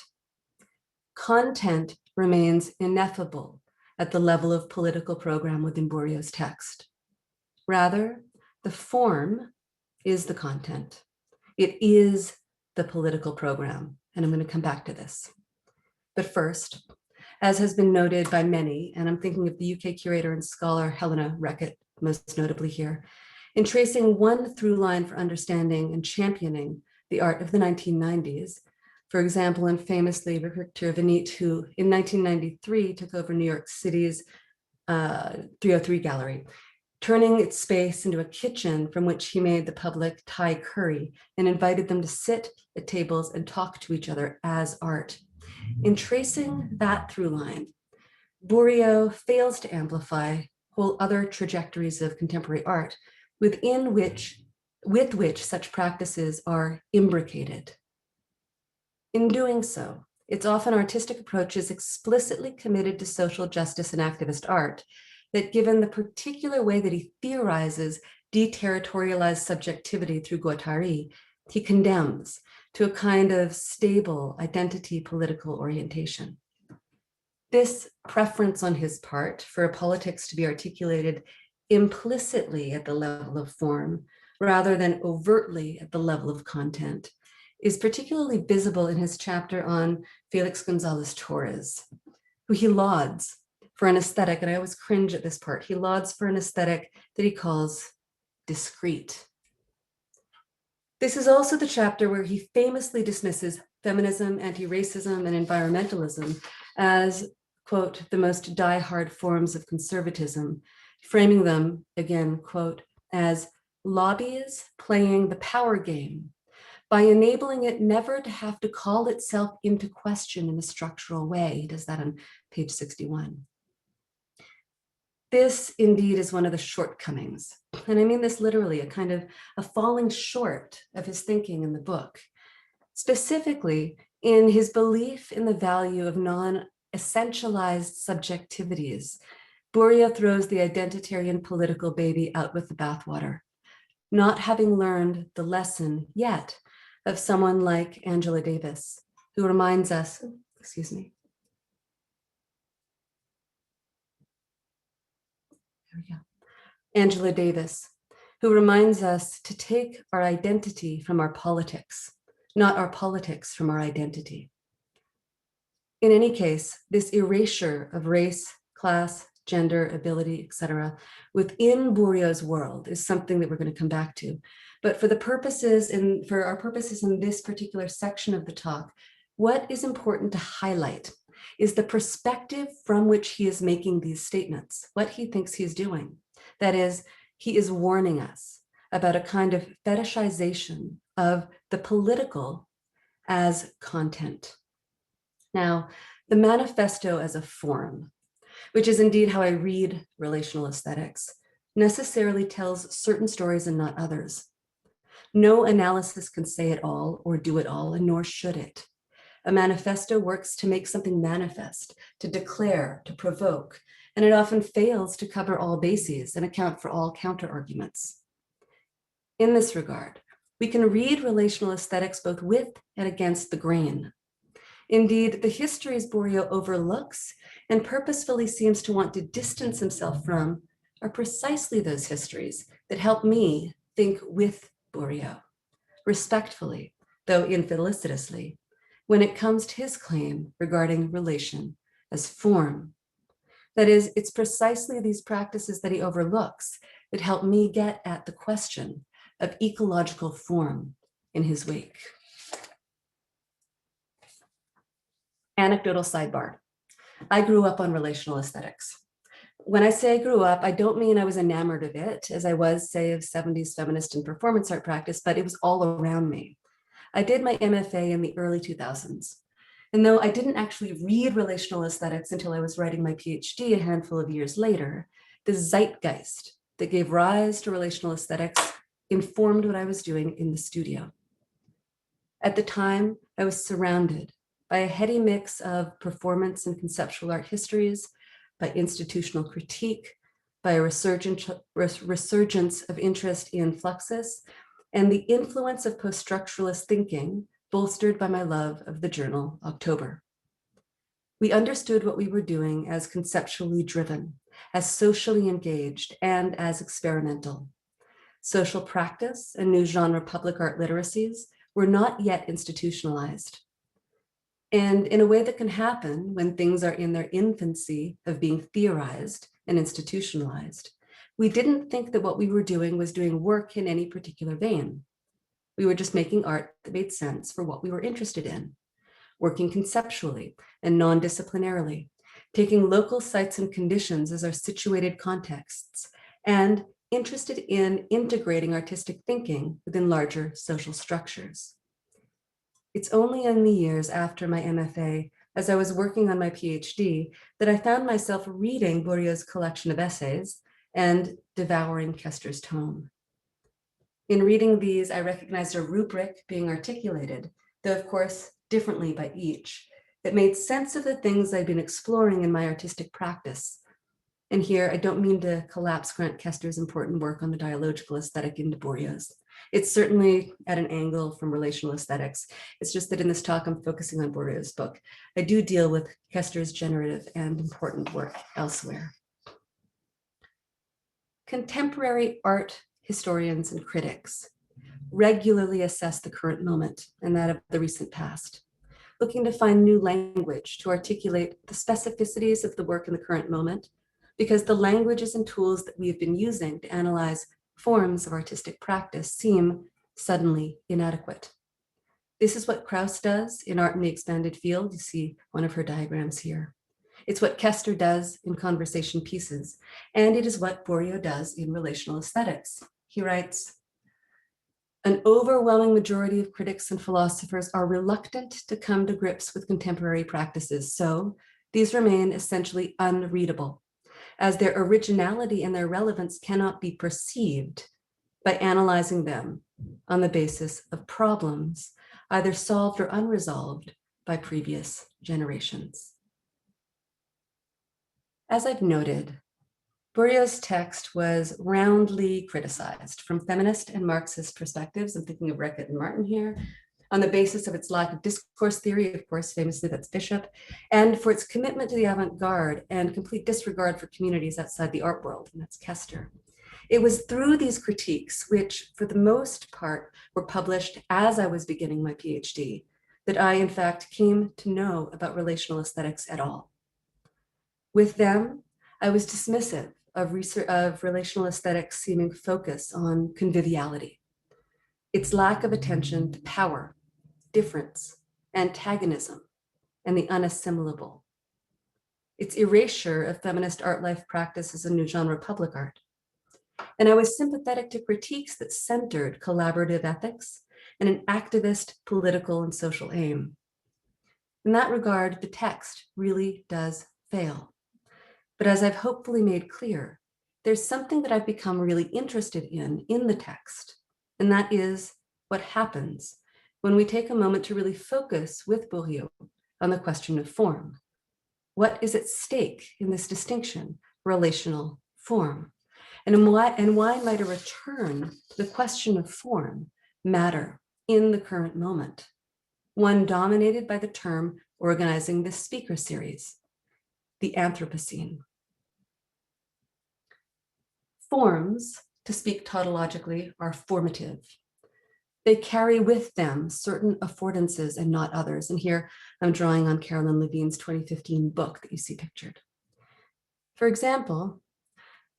Content remains ineffable at the level of political program within Bourriaud's text. Rather, the form is the content. It is the political program, and I'm going to come back to this. But first, as has been noted by many, and I'm thinking of the UK curator and scholar Helena Reckitt, most notably here, in tracing one through line for understanding and championing the art of the 1990s, for example, and famously Victor Venit, who in 1993 took over New York City's 303 gallery, turning its space into a kitchen from which he made the public Thai curry and invited them to sit at tables and talk to each other as art. In tracing that through line, Bourriaud fails to amplify whole other trajectories of contemporary art with which such practices are imbricated, In doing so, its often artistic approach is explicitly committed to social justice and activist art, that given the particular way that he theorizes deterritorialized subjectivity through Guattari, he condemns to a kind of stable identity political orientation. This preference on his part for a politics to be articulated implicitly at the level of form, rather than overtly at the level of content, is particularly visible in his chapter on Felix Gonzalez Torres, who he lauds for an aesthetic, and I always cringe at this part, he lauds for an aesthetic that he calls discreet. This is also the chapter where he famously dismisses feminism, anti-racism, and environmentalism as, quote, the most die-hard forms of conservatism, framing them, again, quote, as lobbies playing the power game by enabling it never to have to call itself into question in a structural way. He does that on page 61. This indeed is one of the shortcomings, and I mean this literally, a kind of a falling short of his thinking in the book, specifically in his belief in the value of non-essentialized subjectivities. Bourriau throws the identitarian political baby out with the bathwater, not having learned the lesson yet of someone like Angela Davis, who reminds us, excuse me, there we go. Angela Davis, who reminds us to take our identity from our politics, not our politics from our identity. In any case, this erasure of race, class, gender, ability, etc., within Bourriau's world is something that we're going to come back to. But for the purposes and for our purposes in this particular section of the talk, what is important to highlight is the perspective from which he is making these statements, what he thinks he's doing. That is, he is warning us about a kind of fetishization of the political as content. Now, the manifesto as a form, which is indeed how I read relational aesthetics, necessarily tells certain stories and not others. No analysis can say it all or do it all, and nor should it. A manifesto works to make something manifest, to declare, to provoke, and it often fails to cover all bases and account for all counter-arguments. In this regard, we can read relational aesthetics both with and against the grain. Indeed, the histories Bourriau overlooks and purposefully seems to want to distance himself from are precisely those histories that help me think with Bourriau, respectfully, though infelicitously, when it comes to his claim regarding relation as form. That is, it's precisely these practices that he overlooks that help me get at the question of ecological form in his wake. Anecdotal sidebar. I grew up on relational aesthetics. When I say I grew up, I don't mean I was enamored of it, as I was, say, of 70s feminist and performance art practice, but it was all around me. I did my MFA in the early 2000s. And though I didn't actually read relational aesthetics until I was writing my PhD a handful of years later, the zeitgeist that gave rise to relational aesthetics informed what I was doing in the studio. At the time, I was surrounded by a heady mix of performance and conceptual art histories, by institutional critique, by a resurgence of interest in Fluxus, and the influence of post-structuralist thinking, bolstered by my love of the journal October. We understood what we were doing as conceptually driven, as socially engaged, and as experimental. Social practice and new genre public art literacies were not yet institutionalized. And in a way that can happen when things are in their infancy of being theorized and institutionalized, we didn't think that what we were doing was doing work in any particular vein. We were just making art that made sense for what we were interested in, working conceptually and non-disciplinarily, taking local sites and conditions as our situated contexts, and interested in integrating artistic thinking within larger social structures. It's only in the years after my MFA, as I was working on my PhD, that I found myself reading Bourriau's collection of essays and devouring Kester's tome. In reading these, I recognized a rubric being articulated, though of course differently by each that made sense of the things I'd been exploring in my artistic practice. And here, I don't mean to collapse Grant Kester's important work on the dialogical aesthetic into Bourdieu's. It's certainly at an angle from relational aesthetics. It's just that in this talk, I'm focusing on Bourdieu's book. I do deal with Kester's generative and important work elsewhere. Contemporary art historians and critics regularly assess the current moment and that of the recent past, looking to find new language to articulate the specificities of the work in the current moment, because the languages and tools that we have been using to analyze forms of artistic practice seem suddenly inadequate. This is what Krauss does in Art in the Expanded Field. You see one of her diagrams here. It's what Kester does in Conversation Pieces, and it is what Bourdieu does in Relational Aesthetics. He writes, an overwhelming majority of critics and philosophers are reluctant to come to grips with contemporary practices, so these remain essentially unreadable, as their originality and their relevance cannot be perceived by analyzing them on the basis of problems either solved or unresolved by previous generations. As I've noted, Bourdieu's text was roundly criticized from feminist and Marxist perspectives. I'm thinking of Reckitt and Martin here, on the basis of its lack of discourse theory, of course, famously that's Bishop, and for its commitment to the avant-garde and complete disregard for communities outside the art world, and that's Kester. It was through these critiques, which for the most part were published as I was beginning my PhD, that I in fact came to know about relational aesthetics at all. With them, I was dismissive of relational aesthetics seeming focus on conviviality, its lack of attention to power, difference, antagonism, and the unassimilable, its erasure of feminist art life practice as a new genre public art. And I was sympathetic to critiques that centered collaborative ethics and an activist political and social aim. In that regard, the text really does fail. But as I've hopefully made clear, there's something that I've become really interested in the text, and that is what happens when we take a moment to really focus with Bourdieu on the question of form. What is at stake in this distinction, relational form? And why might a return to the question of form matter in the current moment? One dominated by the term organizing this speaker series, the Anthropocene. Forms, to speak tautologically, are formative. They carry with them certain affordances and not others. And here I'm drawing on Carolyn Levine's 2015 book that you see pictured. For example,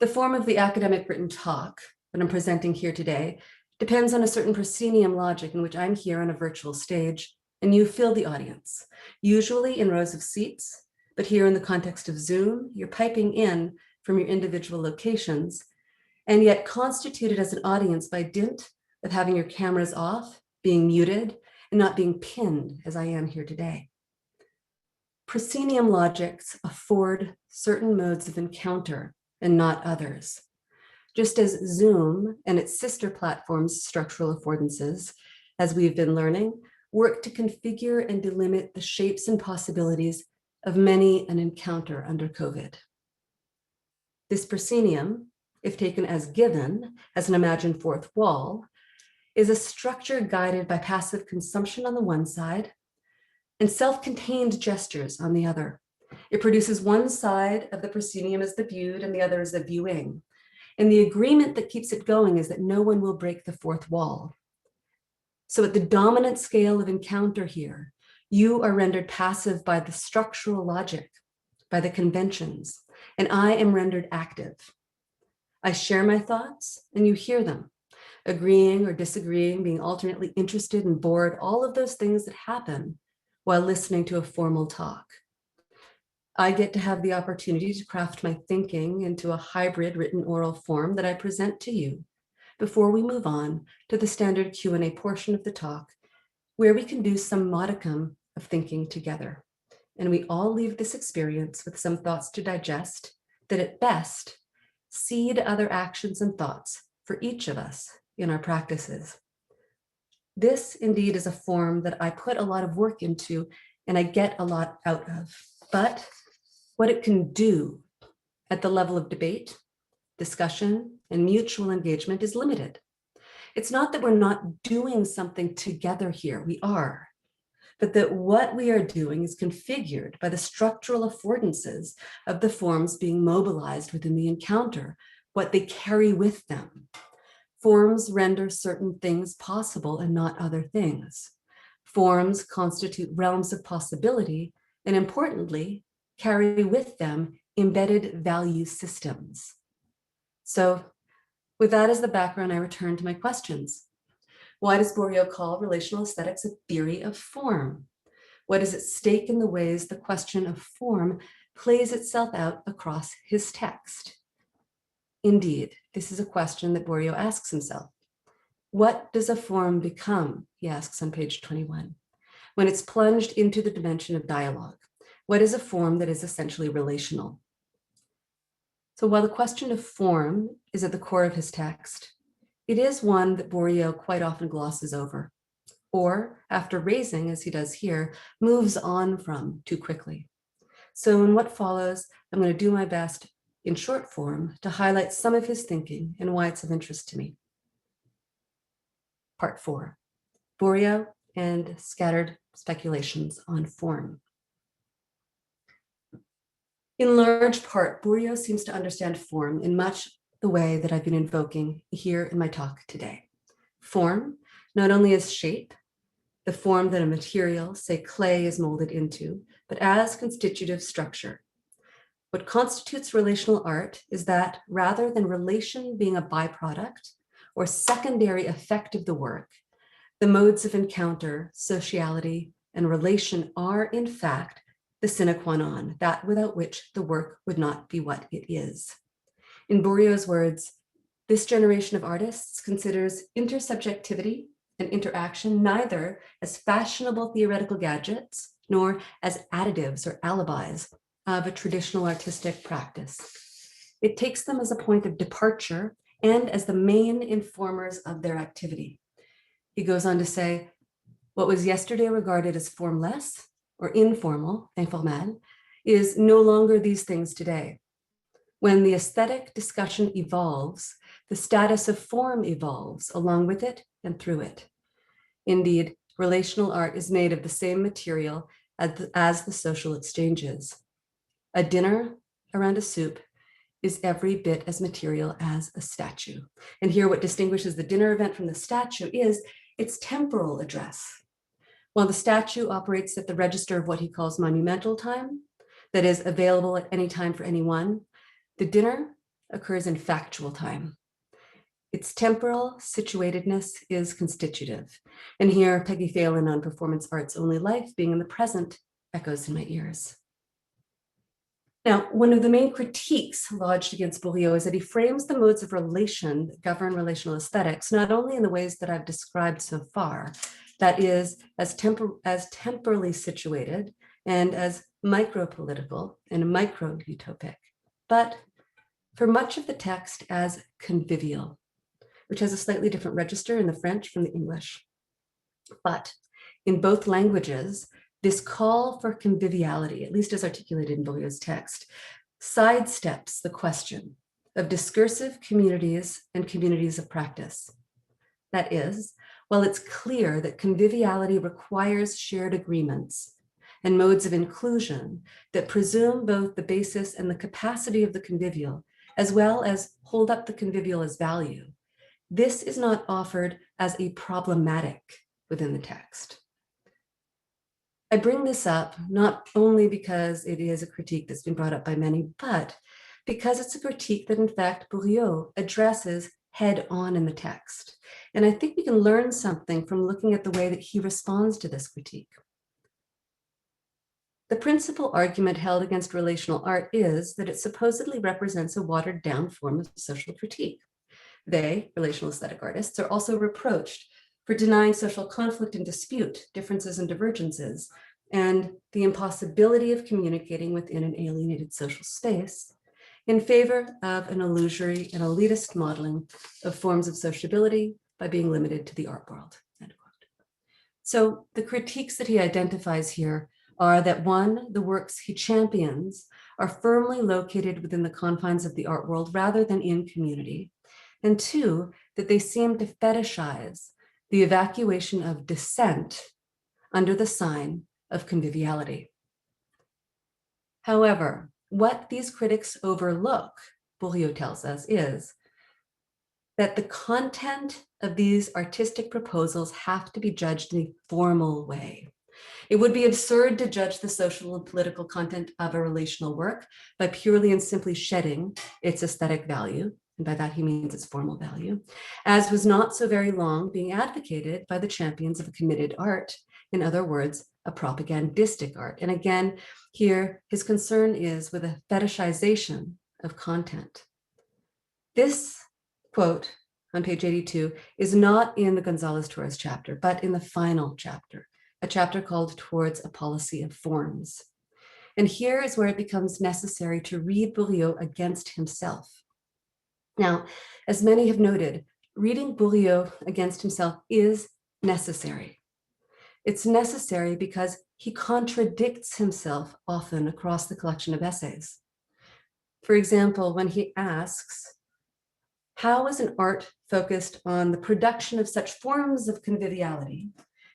the form of the academic written talk that I'm presenting here today depends on a certain proscenium logic in which I'm here on a virtual stage and you fill the audience, usually in rows of seats, but here in the context of Zoom, you're piping in from your individual locations and yet constituted as an audience by dint of having your cameras off, being muted, and not being pinned as I am here today. Proscenium logics afford certain modes of encounter and not others. Just as Zoom and its sister platforms' structural affordances, as we've been learning, work to configure and delimit the shapes and possibilities of many an encounter under COVID. This proscenium, if taken as given, as an imagined fourth wall, is a structure guided by passive consumption on the one side and self-contained gestures on the other. It produces one side of the proscenium as the viewed and the other as the viewing. And the agreement that keeps it going is that no one will break the fourth wall. So at the dominant scale of encounter here, you are rendered passive by the structural logic, by the conventions, and I am rendered active. I share my thoughts and you hear them, agreeing or disagreeing, being alternately interested and bored, all of those things that happen while listening to a formal talk. I get to have the opportunity to craft my thinking into a hybrid written oral form that I present to you before we move on to the standard Q&A portion of the talk, where we can do some modicum of thinking together. And we all leave this experience with some thoughts to digest that at best seed other actions and thoughts for each of us in our practices. This indeed is a form that I put a lot of work into and I get a lot out of. But what it can do at the level of debate, discussion, and mutual engagement is limited. It's not that we're not doing something together here, we are, but that what we are doing is configured by the structural affordances of the forms being mobilized within the encounter, what they carry with them. Forms render certain things possible and not other things. Forms constitute realms of possibility and, importantly, carry with them embedded value systems. So with that as the background, I return to my questions. Why does Bourdieu call relational aesthetics a theory of form? What is at stake in the ways the question of form plays itself out across his text? Indeed, this is a question that Bourdieu asks himself. What does a form become, he asks on page 21, when it's plunged into the dimension of dialogue? What is a form that is essentially relational? So while the question of form is at the core of his text, it is one that Bourdieu quite often glosses over, or after raising, as he does here, moves on from too quickly. So in what follows, I'm going to do my best in short form to highlight some of his thinking and why it's of interest to me. Part 4, Bourdieu and scattered speculations on form. In large part, Bourdieu seems to understand form in much the way that I've been invoking here in my talk today. Form, not only as shape, the form that a material, say clay, is molded into, but as constitutive structure. What constitutes relational art is that rather than relation being a byproduct or secondary effect of the work, the modes of encounter, sociality, and relation are, in fact, the sine qua non, that without which the work would not be what it is. In Bourdieu's words, this generation of artists considers intersubjectivity and interaction neither as fashionable theoretical gadgets, nor as additives or alibis of a traditional artistic practice. It takes them as a point of departure and as the main informers of their activity. He goes on to say, what was yesterday regarded as formless or informal, informal, is no longer these things today. When the aesthetic discussion evolves, the status of form evolves along with it and through it. Indeed, relational art is made of the same material as the social exchanges. A dinner around a soup is every bit as material as a statue. And here what distinguishes the dinner event from the statue is its temporal address. While the statue operates at the register of what he calls monumental time, that is available at any time for anyone, the dinner occurs in factual time. Its temporal situatedness is constitutive. And here, Peggy Phelan on Performance Art's Only Life, being in the present, echoes in my ears. Now, one of the main critiques lodged against Bourdieu is that he frames the modes of relation that govern relational aesthetics, not only in the ways that I've described so far, that is, as temporally situated and as micro-political and micro-utopic, but for much of the text as convivial, which has a slightly different register in the French from the English. But in both languages, this call for conviviality, at least as articulated in Bourdieu's text, sidesteps the question of discursive communities and communities of practice. That is, while it's clear that conviviality requires shared agreements and modes of inclusion that presume both the basis and the capacity of the convivial, as well as hold up the convivial as value, this is not offered as a problematic within the text. I bring this up not only because it is a critique that's been brought up by many, but because it's a critique that in fact Bourdieu addresses head on in the text. And I think we can learn something from looking at the way that he responds to this critique. The principal argument held against relational art is that it supposedly represents a watered down form of social critique. They, relational aesthetic artists, are also reproached for denying social conflict and dispute, differences and divergences, and the impossibility of communicating within an alienated social space in favor of an illusory and elitist modeling of forms of sociability by being limited to the art world, end quote. So the critiques that he identifies here are that one, the works he champions are firmly located within the confines of the art world rather than in community. And two, that they seem to fetishize the evacuation of dissent under the sign of conviviality. However, what these critics overlook, Bourriaud tells us, is that the content of these artistic proposals have to be judged in a formal way. It would be absurd to judge the social and political content of a relational work by purely and simply shedding its aesthetic value, and by that he means its formal value, as was not so very long being advocated by the champions of a committed art, in other words, a propagandistic art. And again, here his concern is with a fetishization of content. This quote on page 82 is not in the Gonzalez-Torres chapter, but in the final chapter, a chapter called Towards a Policy of Forms. And here is where it becomes necessary to read Bourriaud against himself. Now, as many have noted, reading Bourriaud against himself is necessary. It's necessary because he contradicts himself often across the collection of essays. For example, when he asks, how is an art focused on the production of such forms of conviviality,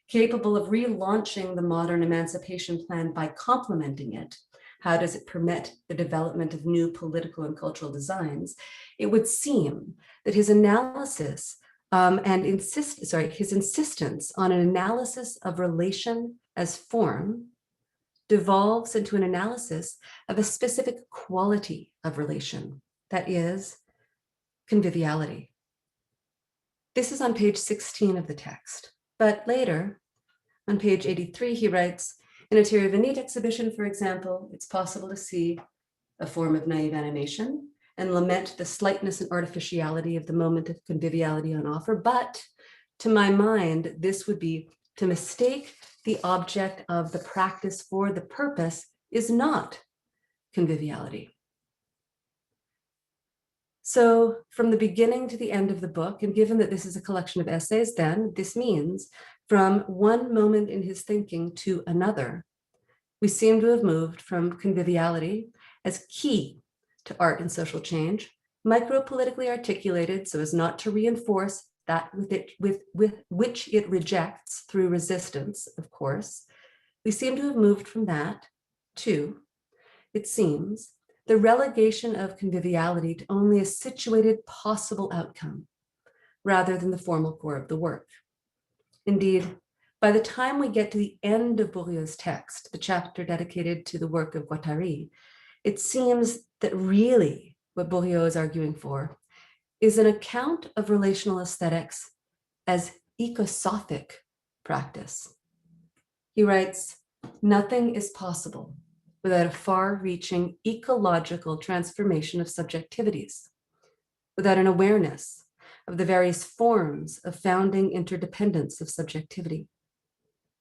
capable of relaunching the modern emancipation plan by complementing it? How does it permit the development of new political and cultural designs? It would seem that his analysis his insistence on an analysis of relation as form devolves into an analysis of a specific quality of relation, that is, conviviality. This is on page 16 of the text, but later, on page 83, he writes, in a Thierry Venite exhibition, for example, it's possible to see a form of naive animation and lament the slightness and artificiality of the moment of conviviality on offer. But to my mind, this would be to mistake the object of the practice for the purpose is not conviviality. So from the beginning to the end of the book, and given that this is a collection of essays, then this means from one moment in his thinking to another, we seem to have moved from conviviality as key to art and social change, micro-politically articulated so as not to reinforce that with which it rejects through resistance, of course. We seem to have moved from that to, it seems, the relegation of conviviality to only a situated possible outcome, rather than the formal core of the work. Indeed, by the time we get to the end of Bourriaud's text, the chapter dedicated to the work of Guattari, it seems that really what Bourriaud is arguing for is an account of relational aesthetics as ecosophic practice. He writes, nothing is possible without a far-reaching ecological transformation of subjectivities, without an awareness of the various forms of founding interdependence of subjectivity,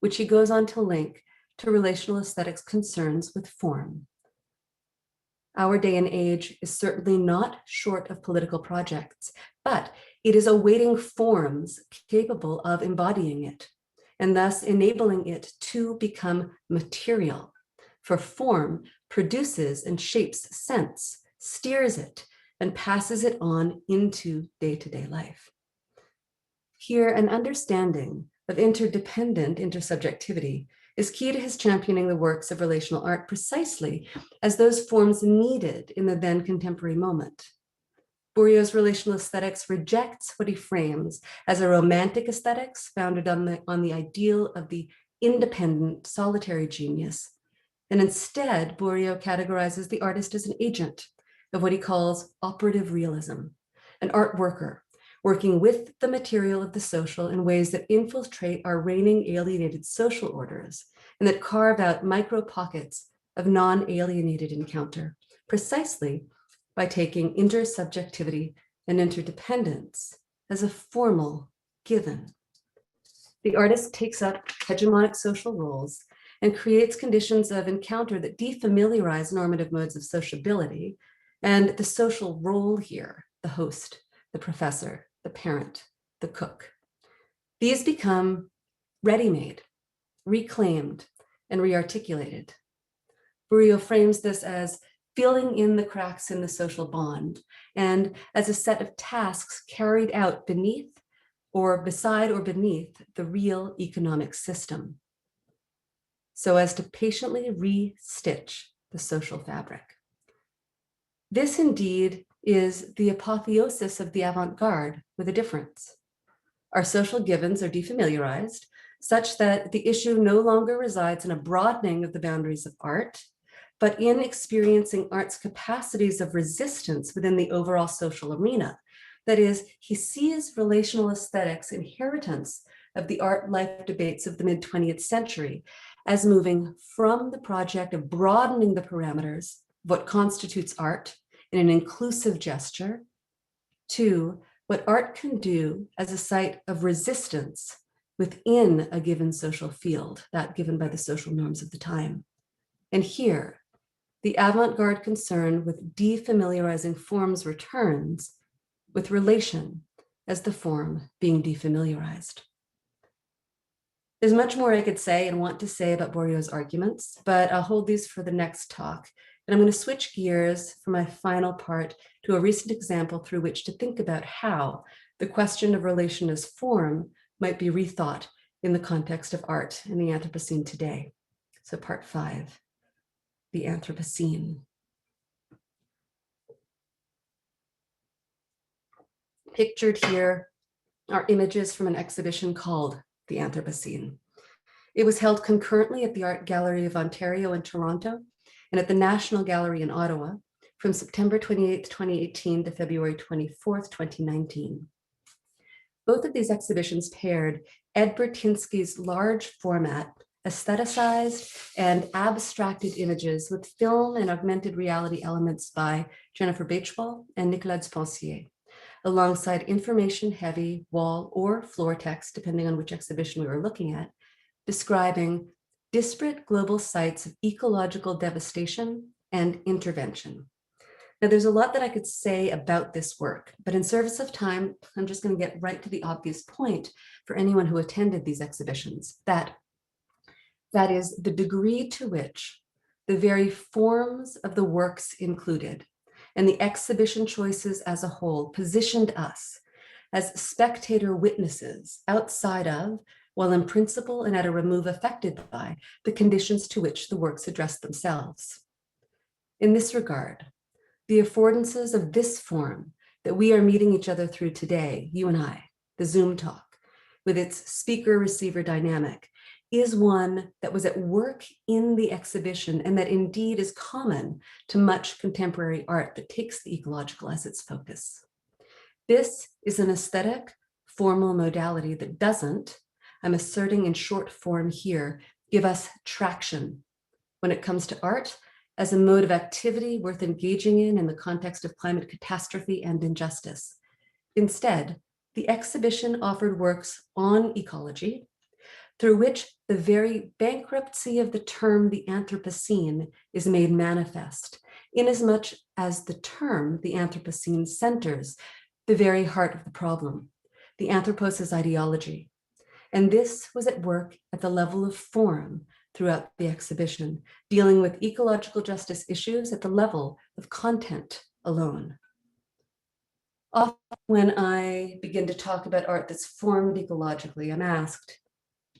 which he goes on to link to relational aesthetics concerns with form. Our day and age is certainly not short of political projects, but it is awaiting forms capable of embodying it, and thus enabling it to become material. For form produces and shapes sense, steers it, and passes it on into day-to-day life. Here, an understanding of interdependent intersubjectivity is key to his championing the works of relational art precisely as those forms needed in the then contemporary moment. Bourriaud's relational aesthetics rejects what he frames as a romantic aesthetics founded on the ideal of the independent, solitary genius. And instead, Bourriaud categorizes the artist as an agent of what he calls operative realism, an art worker working with the material of the social in ways that infiltrate our reigning alienated social orders and that carve out micro pockets of non-alienated encounter, precisely by taking intersubjectivity and interdependence as a formal given. The artist takes up hegemonic social roles and creates conditions of encounter that defamiliarize normative modes of sociability and the social role here, the host, the professor, the parent, the cook. These become ready-made, reclaimed, and rearticulated. Burio frames this as filling in the cracks in the social bond and as a set of tasks carried out beneath or beside or beneath the real economic system, so as to patiently re-stitch the social fabric. This indeed is the apotheosis of the avant-garde with a difference. Our social givens are defamiliarized such that the issue no longer resides in a broadening of the boundaries of art, but in experiencing art's capacities of resistance within the overall social arena. That is, he sees relational aesthetics' inheritance of the art life debates of the mid-20th century as moving from the project of broadening the parameters of what constitutes art in an inclusive gesture to what art can do as a site of resistance within a given social field, that given by the social norms of the time. And here, the avant-garde concern with defamiliarizing forms returns with relation as the form being defamiliarized. There's much more I could say and want to say about Borio's arguments, but I'll hold these for the next talk. And I'm going to switch gears for my final part to a recent example through which to think about how the question of relation as form might be rethought in the context of art in the Anthropocene today. So part 5, the Anthropocene. Pictured here are images from an exhibition called the Anthropocene. It was held concurrently at the Art Gallery of Ontario in Toronto and at the National Gallery in Ottawa from September 28, 2018 to February 24, 2019. Both of these exhibitions paired Ed Bertinsky's large format, aestheticized and abstracted images with film and augmented reality elements by Jennifer Bachbal and Nicolas Pensier, alongside information-heavy wall or floor text, depending on which exhibition we were looking at, describing disparate global sites of ecological devastation and intervention. Now, there's a lot that I could say about this work, but in service of time, I'm just going to get right to the obvious point for anyone who attended these exhibitions, that is the degree to which the very forms of the works included and the exhibition choices as a whole positioned us as spectator witnesses outside of, while in principle and at a remove affected by, the conditions to which the works address themselves. In this regard, the affordances of this form that we are meeting each other through today, you and I, the Zoom talk, with its speaker-receiver dynamic, is one that was at work in the exhibition and that indeed is common to much contemporary art that takes the ecological as its focus. This is an aesthetic, formal modality that doesn't, I'm asserting in short form here, give us traction when it comes to art as a mode of activity worth engaging in the context of climate catastrophe and injustice. Instead, the exhibition offered works on ecology, through which the very bankruptcy of the term the Anthropocene is made manifest, inasmuch as the term the Anthropocene centers the very heart of the problem, the Anthropos' ideology. And this was at work at the level of form throughout the exhibition, dealing with ecological justice issues at the level of content alone. Often when I begin to talk about art that's formed ecologically, I'm asked,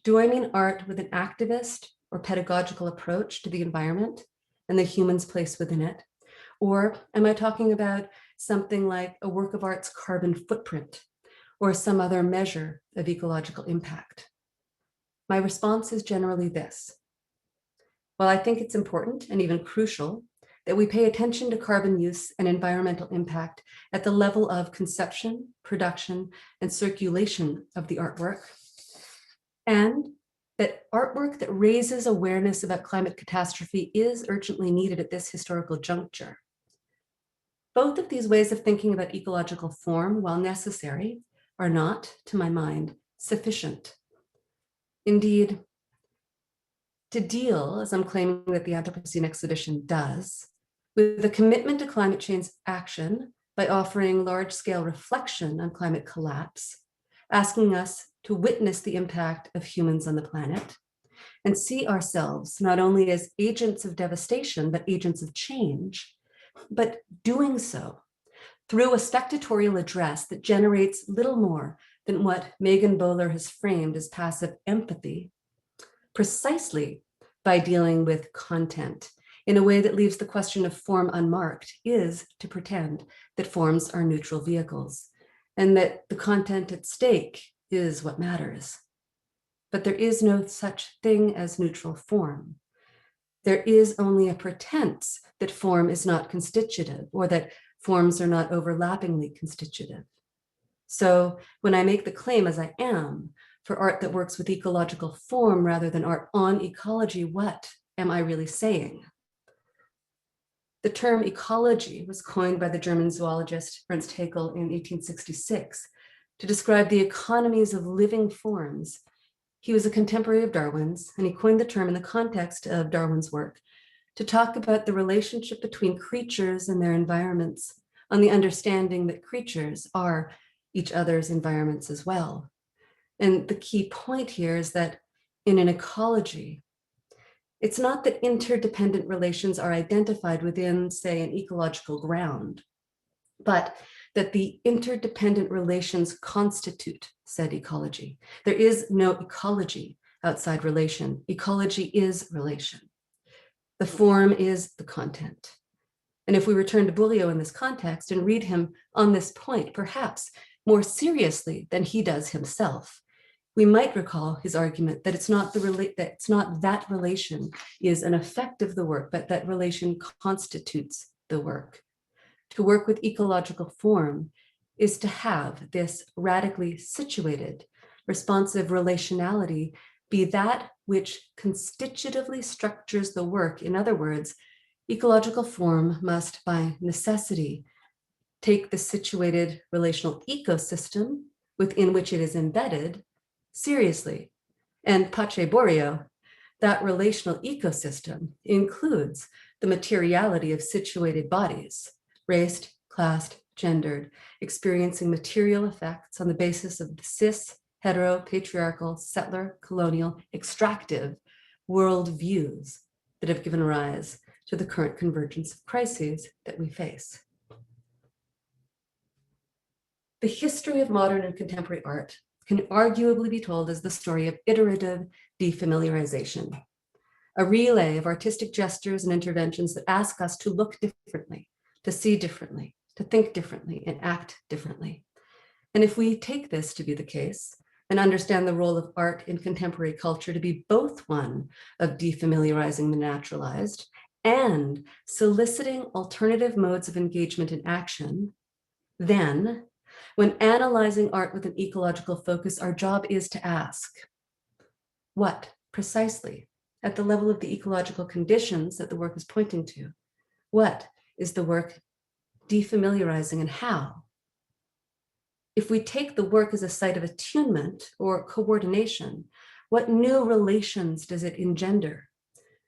do I mean art with an activist or pedagogical approach to the environment and the human's place within it? Or am I talking about something like a work of art's carbon footprint or some other measure of ecological impact? My response is generally this. While I think it's important and even crucial that we pay attention to carbon use and environmental impact at the level of conception, production, and circulation of the artwork, and that artwork that raises awareness about climate catastrophe is urgently needed at this historical juncture. Both of these ways of thinking about ecological form, while necessary, are not, to my mind, sufficient. Indeed, to deal, as I'm claiming that the Anthropocene exhibition does, with the commitment to climate change action by offering large-scale reflection on climate collapse, asking us to witness the impact of humans on the planet and see ourselves not only as agents of devastation, but agents of change, but doing so through a spectatorial address that generates little more than what Megan Bowler has framed as passive empathy, precisely by dealing with content in a way that leaves the question of form unmarked, is to pretend that forms are neutral vehicles and that the content at stake is what matters. But there is no such thing as neutral form. There is only a pretense that form is not constitutive or that forms are not overlappingly constitutive. So when I make the claim, as I am, for art that works with ecological form rather than art on ecology, what am I really saying? The term ecology was coined by the German zoologist Ernst Haeckel in 1866 to describe the economies of living forms. He was a contemporary of Darwin's, and he coined the term in the context of Darwin's work to talk about the relationship between creatures and their environments, on the understanding that creatures are each other's environments as well. And the key point here is that in an ecology, it's not that interdependent relations are identified within, say, an ecological ground, but that the interdependent relations constitute said ecology. There is no ecology outside relation. Ecology is relation. The form is the content. And if we return to Bourdieu in this context and read him on this point, perhaps more seriously than he does himself, we might recall his argument that it's not that relation is an effect of the work, but that relation constitutes the work. To work with ecological form is to have this radically situated, responsive relationality be that which constitutively structures the work. In other words, ecological form must by necessity take the situated relational ecosystem within which it is embedded seriously. And Pace Bourdieu, that relational ecosystem includes the materiality of situated bodies, raced, classed, gendered, experiencing material effects on the basis of the cis, hetero, patriarchal, settler, colonial, extractive worldviews that have given rise to the current convergence of crises that we face. The history of modern and contemporary art can arguably be told as the story of iterative defamiliarization, a relay of artistic gestures and interventions that ask us to look differently, to see differently, to think differently, and act differently. And if we take this to be the case and understand the role of art in contemporary culture to be both one of defamiliarizing the naturalized and soliciting alternative modes of engagement and action, then when analyzing art with an ecological focus, our job is to ask, what precisely, at the level of the ecological conditions that the work is pointing to, what is the work defamiliarizing and how? If we take the work as a site of attunement or coordination, what new relations does it engender?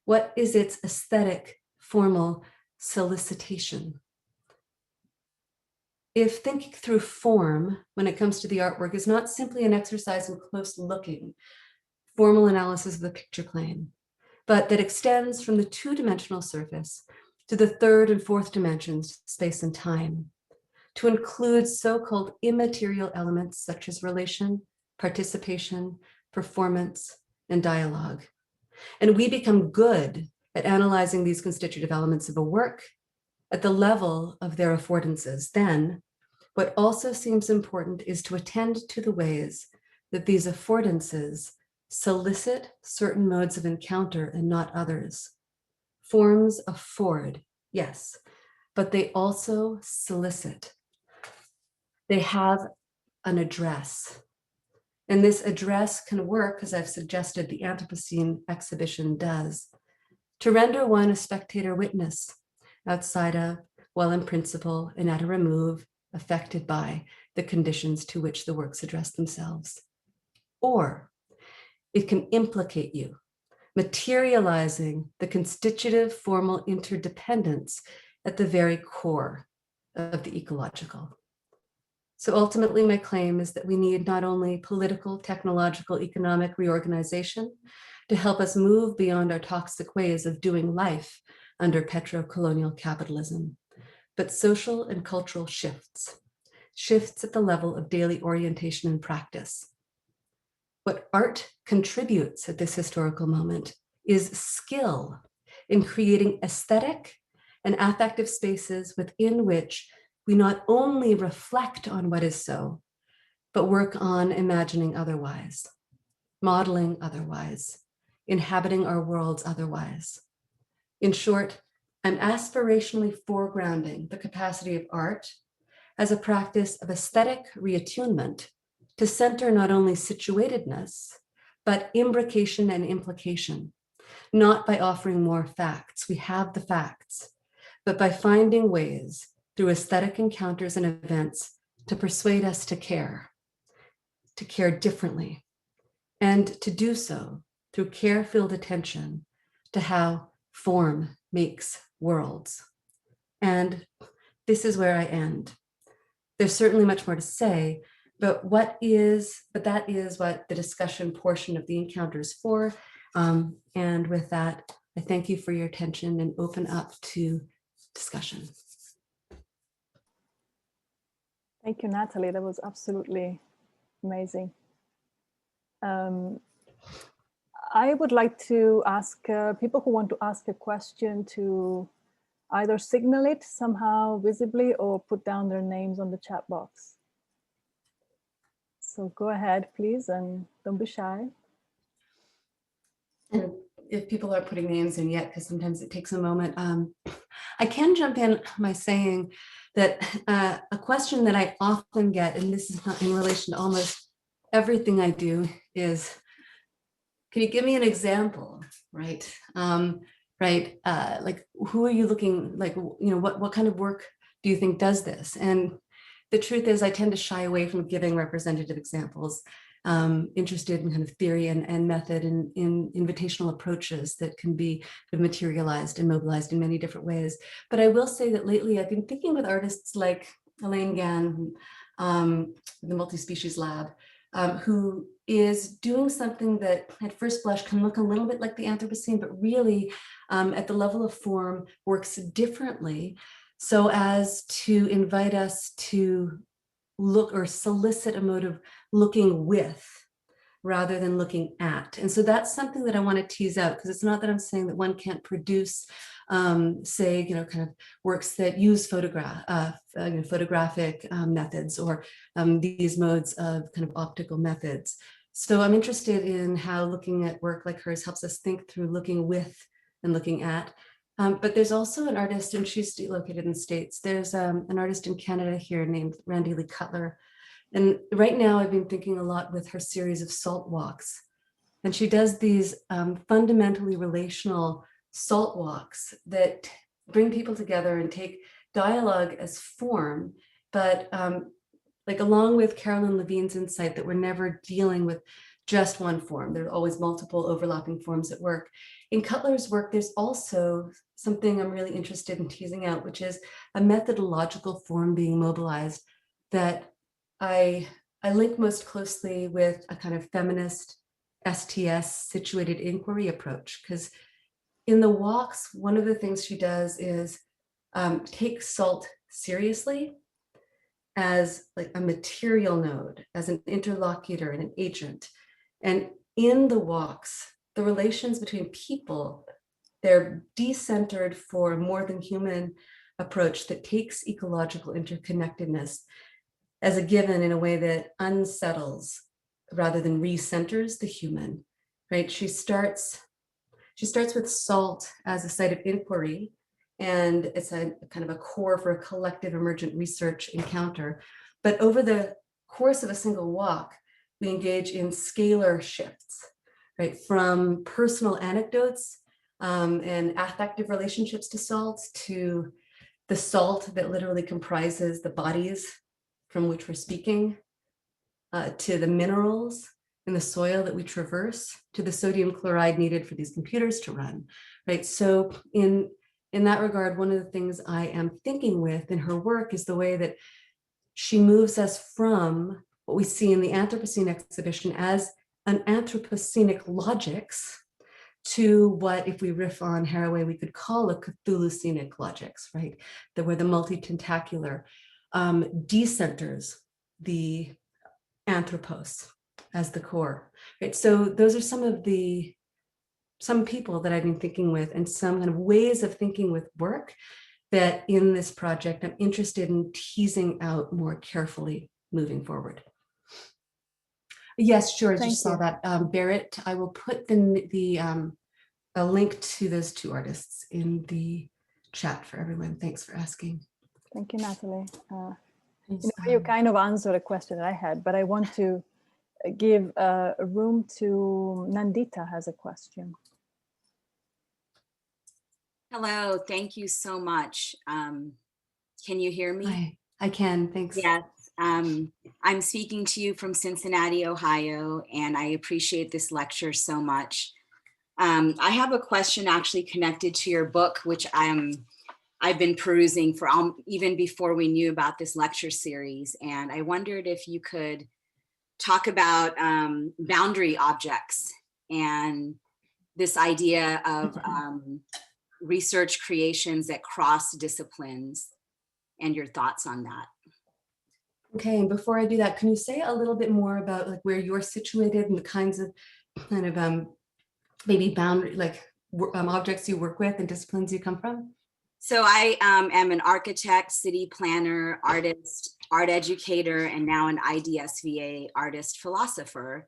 What is its aesthetic, formal solicitation? If thinking through form when it comes to the artwork is not simply an exercise in close looking, formal analysis of the picture plane, but that extends from the two-dimensional surface to the third and fourth dimensions, space and time, to include so-called immaterial elements such as relation, participation, performance, and dialogue. And we become good at analyzing these constitutive elements of a work at the level of their affordances. Then, what also seems important is to attend to the ways that these affordances solicit certain modes of encounter and not others. Forms afford, yes, but they also solicit. They have an address. And this address can work, as I've suggested the Anthropocene exhibition does, to render one a spectator witness outside of, while in principle and at a remove, affected by the conditions to which the works address themselves. Or it can implicate you, materializing the constitutive formal interdependence at the very core of the ecological. So ultimately, my claim is that we need not only political, technological, economic reorganization to help us move beyond our toxic ways of doing life under petro-colonial capitalism, but social and cultural shifts at the level of daily orientation and practice. What art contributes at this historical moment is skill in creating aesthetic and affective spaces within which we not only reflect on what is so, but work on imagining otherwise, modeling otherwise, inhabiting our worlds otherwise. In short, I'm aspirationally foregrounding the capacity of art as a practice of aesthetic reattunement to center not only situatedness, but imbrication and implication, not by offering more facts, we have the facts, but by finding ways through aesthetic encounters and events to persuade us to care differently, and to do so through care-filled attention to how form makes worlds. And this is where I end. There's certainly much more to say, but that is what the discussion portion of the encounter is for. And with that, I thank you for your attention and open up to discussion. Thank you, Natalie. That was absolutely amazing. I would like to ask people who want to ask a question to either signal it somehow visibly or put down their names on the chat box. So go ahead, please, and don't be shy. And if people are putting names in yet, because sometimes it takes a moment, I can jump in by saying that a question that I often get, and this is not in relation to almost everything I do, is, can you give me an example, right? Like, who are you looking, like, what kind of work do you think does this? And the truth is, I tend to shy away from giving representative examples, interested in kind of theory and method and in invitational approaches that can be materialized and mobilized in many different ways. But I will say that lately I've been thinking with artists like Elaine Gann, the Multi-Species Lab, who is doing something that at first blush can look a little bit like the Anthropocene, but really at the level of form works differently, so as to invite us to look or solicit a mode of looking with rather than looking at. And so that's something that I want to tease out, because it's not that I'm saying that one can't produce, say, kind of works that use photographic methods or these modes of kind of optical methods. So I'm interested in how looking at work like hers helps us think through looking with and looking at. But there's also an artist, and she's located in the States. There's an artist in Canada here named Randy Lee Cutler. And right now I've been thinking a lot with her series of salt walks. And she does these fundamentally relational salt walks that bring people together and take dialogue as form, but like along with Carolyn Levine's insight that we're never dealing with just one form. There are always multiple overlapping forms at work. In Cutler's work, there's also something I'm really interested in teasing out, which is a methodological form being mobilized that I link most closely with a kind of feminist STS situated inquiry approach, because in the walks, one of the things she does is take salt seriously as like a material node, as an interlocutor and an agent. And in the walks, the relations between people, they're decentered for a more than human approach that takes ecological interconnectedness as a given in a way that unsettles rather than recenters the human, right? She starts with salt as a site of inquiry, and it's a kind of a core for a collective emergent research encounter. But over the course of a single walk, we engage in scalar shifts, right? From personal anecdotes and affective relationships to salt, to the salt that literally comprises the bodies from which we're speaking, to the minerals in the soil that we traverse, to the sodium chloride needed for these computers to run, right? So in that regard, one of the things I am thinking with in her work is the way that she moves us from what we see in the Anthropocene exhibition as an Anthropocenic logics to what, if we riff on Haraway, we could call a Cthulhucenic logics, right? Where the multi-tentacular decenters the anthropos as the core, right? So those are some people that I've been thinking with, and some kind of ways of thinking with work that in this project I'm interested in teasing out more carefully moving forward. Yes, sure, I just saw that. Barrett, I will put a link to those two artists in the chat for everyone. Thanks for asking. Thank you, Natalie. You kind of answered a question that I had, but I want to give room to Nandita has a question. Hello, thank you so much. Can you hear me? Hi, I can, thanks. Yes, I'm speaking to you from Cincinnati, Ohio, and I appreciate this lecture so much. I have a question actually connected to your book, which I've been perusing for even before we knew about this lecture series. And I wondered if you could talk about boundary objects and this idea of research creations that cross disciplines and your thoughts on that. Okay, and before I do that, can you say a little bit more about like where you're situated and the kinds of kind of maybe boundary, like objects you work with and disciplines you come from? So I am an architect, city planner, artist, art educator, and now an IDSVA artist philosopher.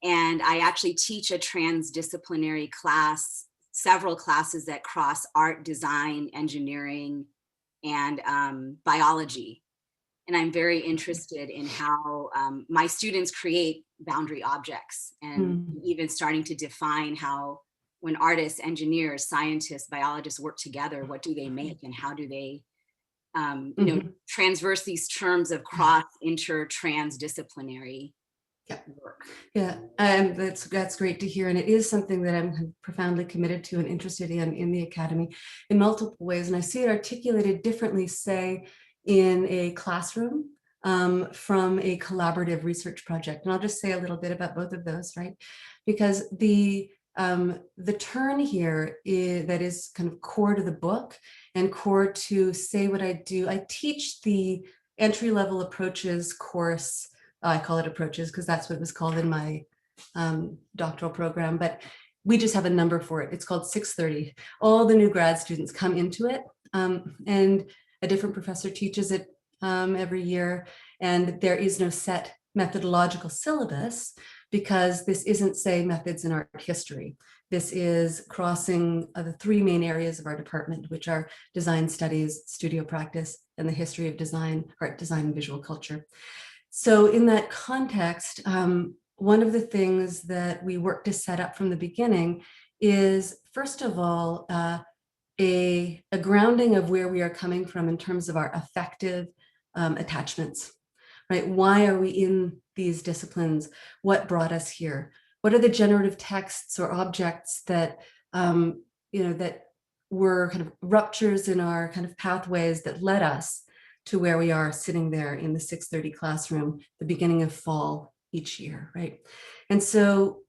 And I actually teach a transdisciplinary class, several classes that cross art, design, engineering, and biology. And I'm very interested in how my students create boundary objects, and even starting to define how, when artists, engineers, scientists, biologists work together, what do they make and how do they you know, transverse these terms of cross transdisciplinary work. Yeah, that's great to hear. And it is something that I'm profoundly committed to and interested in the Academy in multiple ways. And I see it articulated differently, say, in a classroom from a collaborative research project. And I'll just say a little bit about both of those, right? Because the turn here that is kind of core to the book and core to Say What I Do. I teach the entry-level approaches course. I call it approaches because that's what it was called in my doctoral program, but we just have a number for it. It's called 630. All the new grad students come into it, and a different professor teaches it every year, and there is no set methodological syllabus because this isn't, say, methods in art history. This is crossing the three main areas of our department, which are design studies, studio practice, and the history of design, art design, and visual culture. So in that context, one of the things that we work to set up from the beginning is, first of all, a grounding of where we are coming from in terms of our affective attachments, right? Why are we in these disciplines? What brought us here? What are the generative texts or objects that, that were kind of ruptures in our kind of pathways that led us to where we are sitting there in the 630 classroom, the beginning of fall each year, right? And so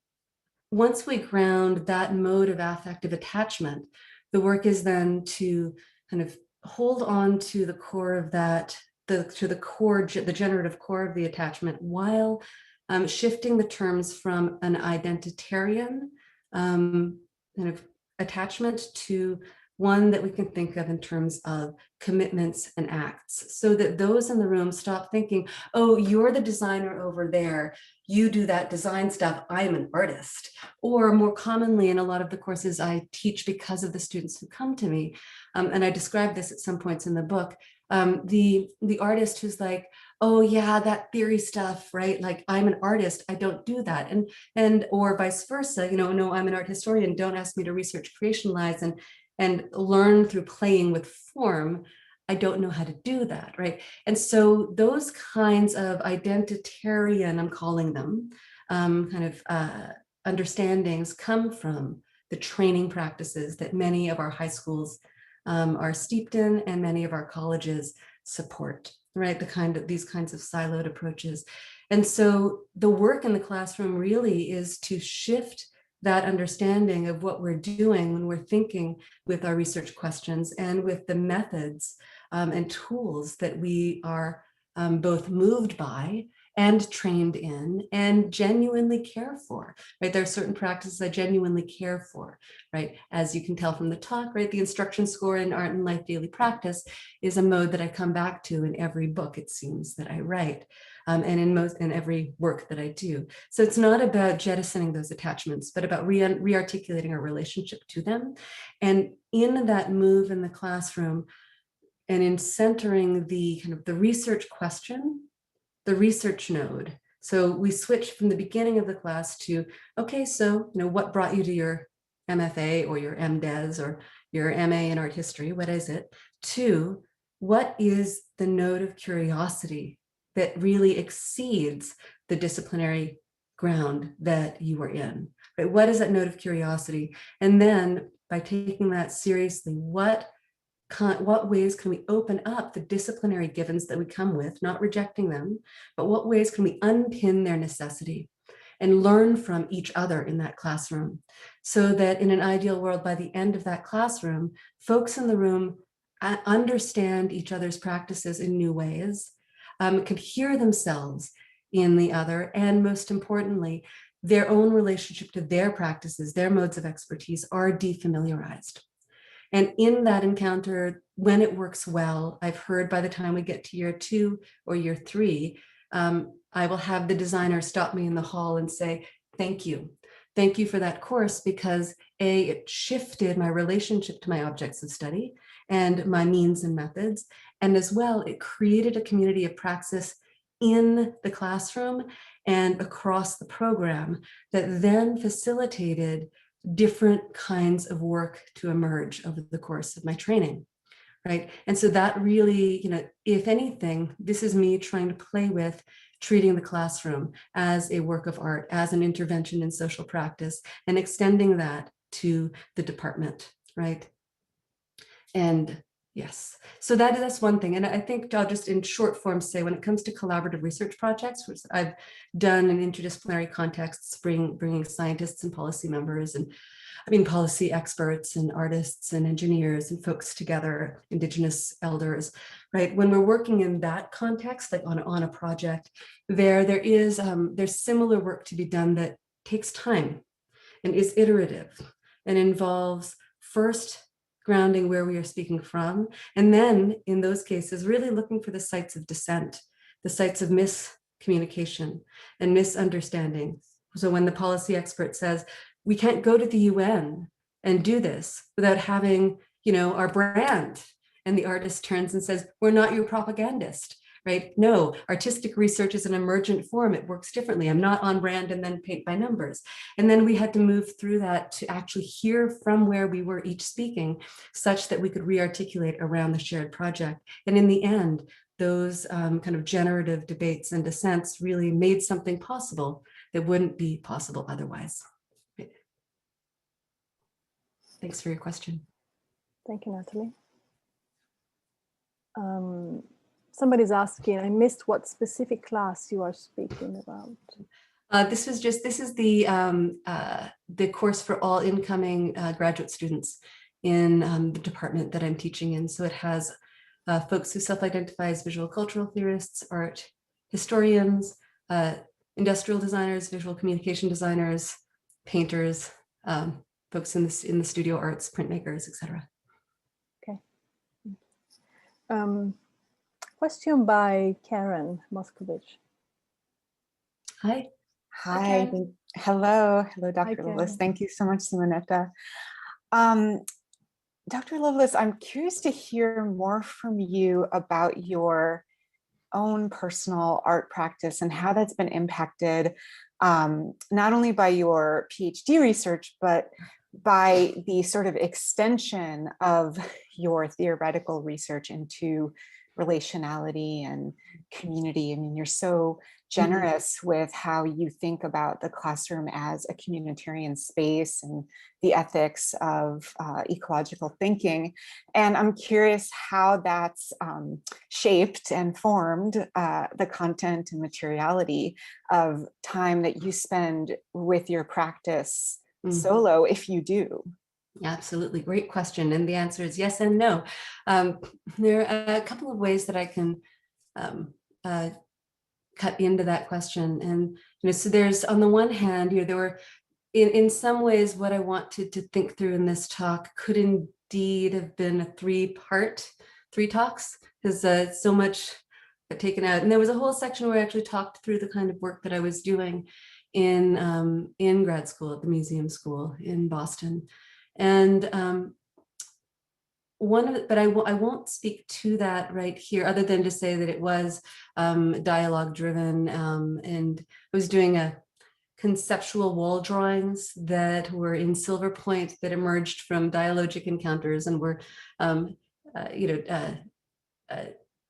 once we ground that mode of affective attachment, the work is then to kind of hold on to the core of that, the generative core of the attachment, while shifting the terms from an identitarian kind of attachment to one that we can think of in terms of commitments and acts, so that those in the room stop thinking, oh, you're the designer over there, you do that design stuff, I am an artist. Or more commonly in a lot of the courses I teach, because of the students who come to me, and I describe this at some points in the book, the artist who's like, oh yeah, that theory stuff, right? Like, I'm an artist, I don't do that. And or vice versa, no, I'm an art historian, don't ask me to research creationalize and learn through playing with form. I don't know how to do that, right? And so those kinds of identitarian, I'm calling them, understandings come from the training practices that many of our high schools are steeped in, and many of our colleges support, right? These kinds of siloed approaches. And so the work in the classroom really is to shift that understanding of what we're doing when we're thinking with our research questions and with the methods and tools that we are both moved by and trained in and genuinely care for, right? There are certain practices I genuinely care for, right? As you can tell from the talk, right? The instruction score in Art and Life Daily Practice is a mode that I come back to in every book, it seems, that I write. And in every work that I do. So it's not about jettisoning those attachments, but about re-articulating our relationship to them. And in that move in the classroom, and in centering the kind of the research question, the research node. So we switch from the beginning of the class to, okay, so what brought you to your MFA or your MDes or your MA in art history? What is it? To what is the node of curiosity that really exceeds the disciplinary ground that you are in, right? What is that node of curiosity? And then by taking that seriously, what ways can we open up the disciplinary givens that we come with, not rejecting them, but what ways can we unpin their necessity and learn from each other in that classroom, so that in an ideal world, by the end of that classroom, folks in the room understand each other's practices in new ways, can hear themselves in the other, and most importantly, their own relationship to their practices, their modes of expertise are defamiliarized. And in that encounter, when it works well, I've heard by the time we get to year 2 or year 3, I will have the designer stop me in the hall and say, thank you. Thank you for that course, because A, it shifted my relationship to my objects of study and my means and methods. And as well, it created a community of praxis in the classroom and across the program that then facilitated different kinds of work to emerge over the course of my training, right? And so that really, if anything, this is me trying to play with treating the classroom as a work of art, as an intervention in social practice, and extending that to the department, right? And yes, so that's one thing. And I think I'll just in short form say, when it comes to collaborative research projects, which I've done in interdisciplinary contexts, bringing scientists and policy members, and policy experts and artists and engineers and folks together, Indigenous elders, right? When we're working in that context, like on a project, there's similar work to be done that takes time and is iterative and involves first grounding where we are speaking from, and then in those cases, really looking for the sites of dissent, the sites of miscommunication and misunderstanding. So when the policy expert says, we can't go to the UN and do this without having, our brand, and the artist turns and says, we're not your propagandist, right? No, artistic research is an emergent form. It works differently. I'm not on brand and then paint by numbers. And then we had to move through that to actually hear from where we were each speaking, such that we could re-articulate around the shared project. And in the end, those kind of generative debates and dissents really made something possible that wouldn't be possible otherwise. Right. Thanks for your question. Thank you, Natalie. Somebody's asking, I missed what specific class you are speaking about. This is the course for all incoming graduate students in the department that I'm teaching in. So it has folks who self-identify as visual cultural theorists, art historians, industrial designers, visual communication designers, painters, folks in the studio arts, printmakers, etc. Okay. Question by Karen Moskovich. Hi. Hi. Hello, Dr. Loveless. Thank you so much, Simonetta. Dr. Loveless, I'm curious to hear more from you about your own personal art practice and how that's been impacted, not only by your PhD research, but by the sort of extension of your theoretical research into relationality and community. I mean, you're so generous with how you think about the classroom as a communitarian space and the ethics of ecological thinking. And I'm curious how that's shaped and formed the content and materiality of time that you spend with your practice solo, if you do. Absolutely. Great question. And the answer is yes and no. There are a couple of ways that I can cut into that question. And, so there's, on the one hand, there were, in some ways, what I wanted to think through in this talk could indeed have been a three talks, because so much got taken out. And there was a whole section where I actually talked through the kind of work that I was doing in grad school at the museum school in Boston. And but I won't speak to that right here, other than to say that it was dialogue driven, and I was doing a conceptual wall drawings that were in silver point that emerged from dialogic encounters and were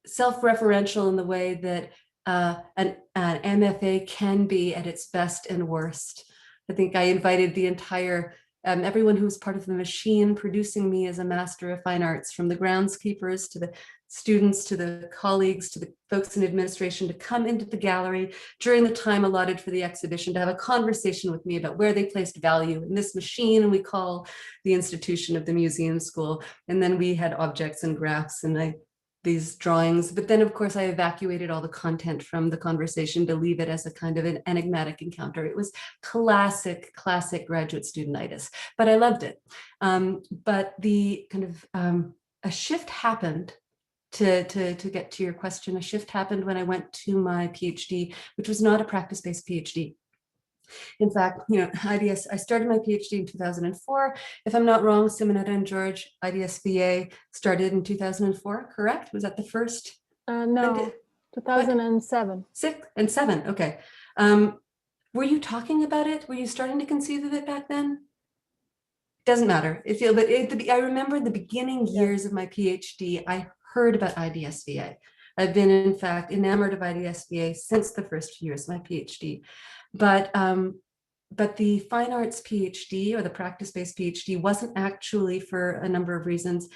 self-referential in the way that an MFA can be at its best and worst. I think I invited the entire everyone who was part of the machine producing me as a master of fine arts, from the groundskeepers to the students to the colleagues to the folks in administration, to come into the gallery during the time allotted for the exhibition to have a conversation with me about where they placed value in this machine we call the institution of the museum school. And then we had objects and graphs and these drawings, but then of course I evacuated all the content from the conversation to leave it as a kind of an enigmatic encounter. It was classic graduate studentitis, but I loved it. But the kind of a shift happened to get to your question. A shift happened when I went to my PhD, which was not a practice-based PhD. In fact, IDS, I started my PhD in 2004. If I'm not wrong, Simonetta and George, IDSVA started in 2004, correct? Was that the first? No, 2007. 6 and 7, okay. Were you talking about it? Were you starting to conceive of it back then? Doesn't matter. I remember the beginning years of my PhD, I heard about IDSVA. I've been, in fact, enamored of IDSVA since the first few years of my PhD. But the fine arts PhD, or the practice-based PhD, wasn't actually, for a number of reasons,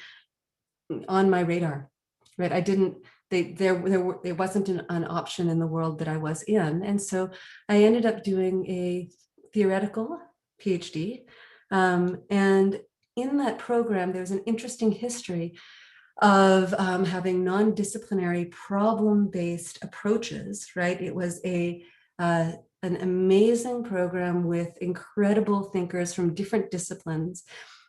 on my radar, right? I didn't, it wasn't an option in the world that I was in. And so I ended up doing a theoretical PhD. And in that program, there's an interesting history of having non-disciplinary problem-based approaches, right? It was an amazing program with incredible thinkers from different disciplines,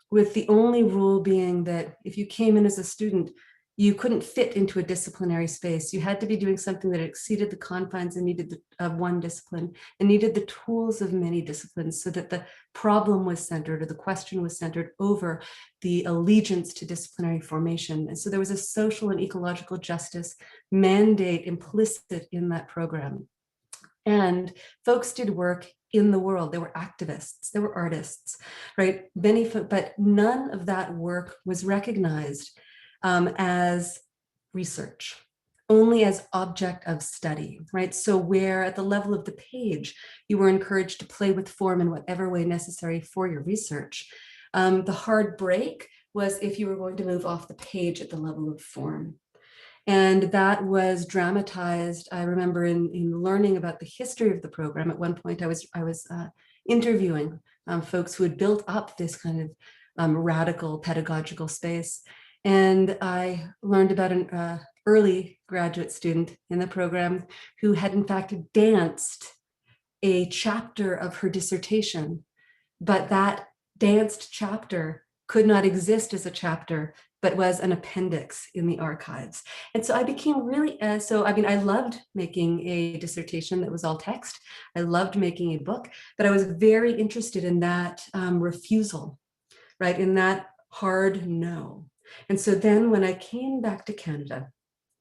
with the only rule being that if you came in as a student, you couldn't fit into a disciplinary space. You had to be doing something that exceeded the confines and needed one discipline and needed the tools of many disciplines, so that the problem was centered, or the question was centered over the allegiance to disciplinary formation. And so there was a social and ecological justice mandate implicit in that program. And folks did work in the world. There were activists, there were artists, right? But none of that work was recognized as research, only as object of study, right? So where at the level of the page, you were encouraged to play with form in whatever way necessary for your research. The hard break was if you were going to move off the page at the level of form. And that was dramatized. I remember in learning about the history of the program, at one point I was interviewing folks who had built up this kind of radical pedagogical space. And I learned about an early graduate student in the program who had in fact danced a chapter of her dissertation, but that danced chapter could not exist as a chapter, but was an appendix in the archives. And so I became really, I loved making a dissertation that was all text. I loved making a book, but I was very interested in that refusal, right? In that hard no. And so then when I came back to Canada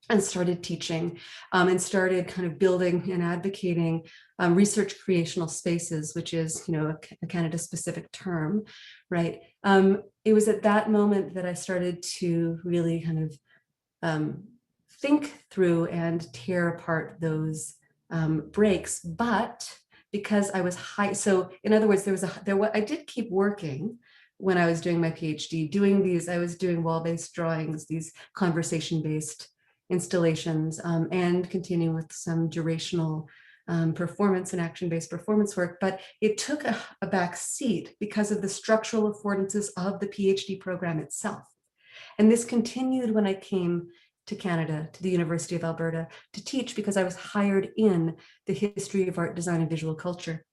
and started teaching and started kind of building and advocating research creational spaces, which is, a Canada-specific term, right? It was at that moment that I started to really kind of think through and tear apart those breaks. But because I was high, so in other words, I did keep working when I was doing my PhD, I was doing wall-based drawings, these conversation-based installations, and continuing with some durational performance and action-based performance work, but it took a back seat because of the structural affordances of the PhD program itself. And this continued when I came to Canada, to the University of Alberta, to teach because I was hired in the history of art, design, and visual culture.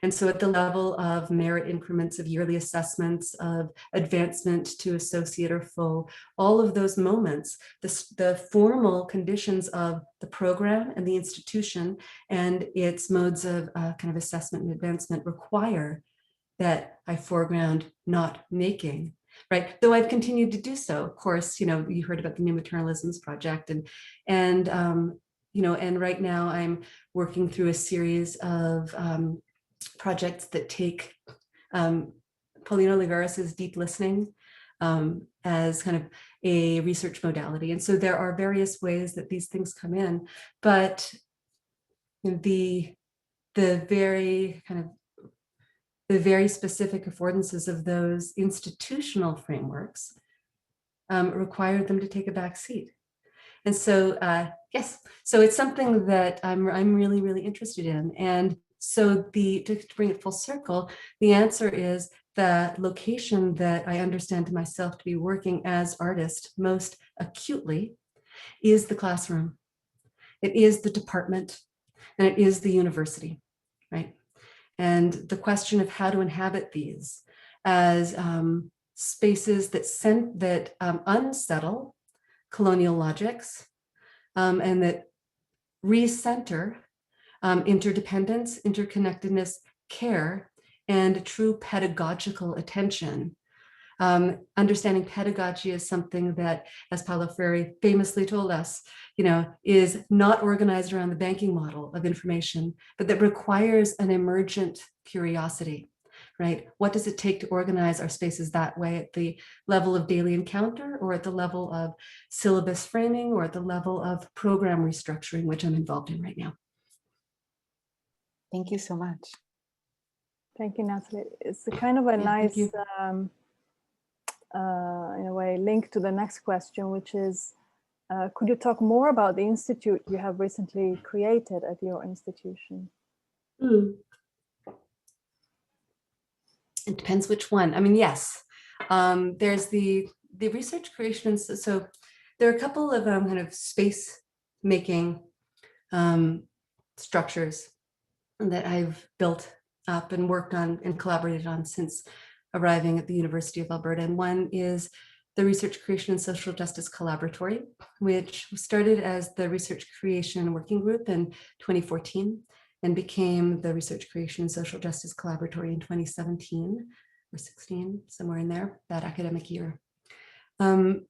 And so at the level of merit increments, of yearly assessments, of advancement to associate or full, all of those moments, the formal conditions of the program and the institution and its modes of kind of assessment and advancement require that I foreground not making, right? Though I've continued to do so. Of course, you know, you heard about the New Maternalisms Project, and you know, and right now I'm working through a series of projects that take Paulina Oliveiras's deep listening as kind of a research modality. And so there are various ways that these things come in, but the very specific affordances of those institutional frameworks required them to take a back seat. And so, yes, so it's something that I'm really, really interested in. And so to bring it full circle, the answer is the location that I understand to myself to be working as artist most acutely is the classroom. It is the department, and it is the university, right? And the question of how to inhabit these as spaces that unsettle colonial logics and that recenter interdependence, interconnectedness, care, and true pedagogical attention. Understanding pedagogy is something that, as Paulo Freire famously told us, you know, is not organized around the banking model of information, but that requires an emergent curiosity, right? What does it take to organize our spaces that way at the level of daily encounter, or at the level of syllabus framing, or at the level of program restructuring, which I'm involved in right now? Thank you so much. Thank you, Natalie. It's a kind of a nice, in a way, link to the next question, which is, could you talk more about the institute you have recently created at your institution? It depends which one. I mean, yes, there's the research creations. So there are a couple of kind of space making structures that I've built up and worked on and collaborated on since arriving at the University of Alberta. And one is the Research Creation and Social Justice Collaboratory, which started as the Research Creation Working Group in 2014 and became the Research Creation and Social Justice Collaboratory in 2017 or 16, somewhere in there, that academic year. So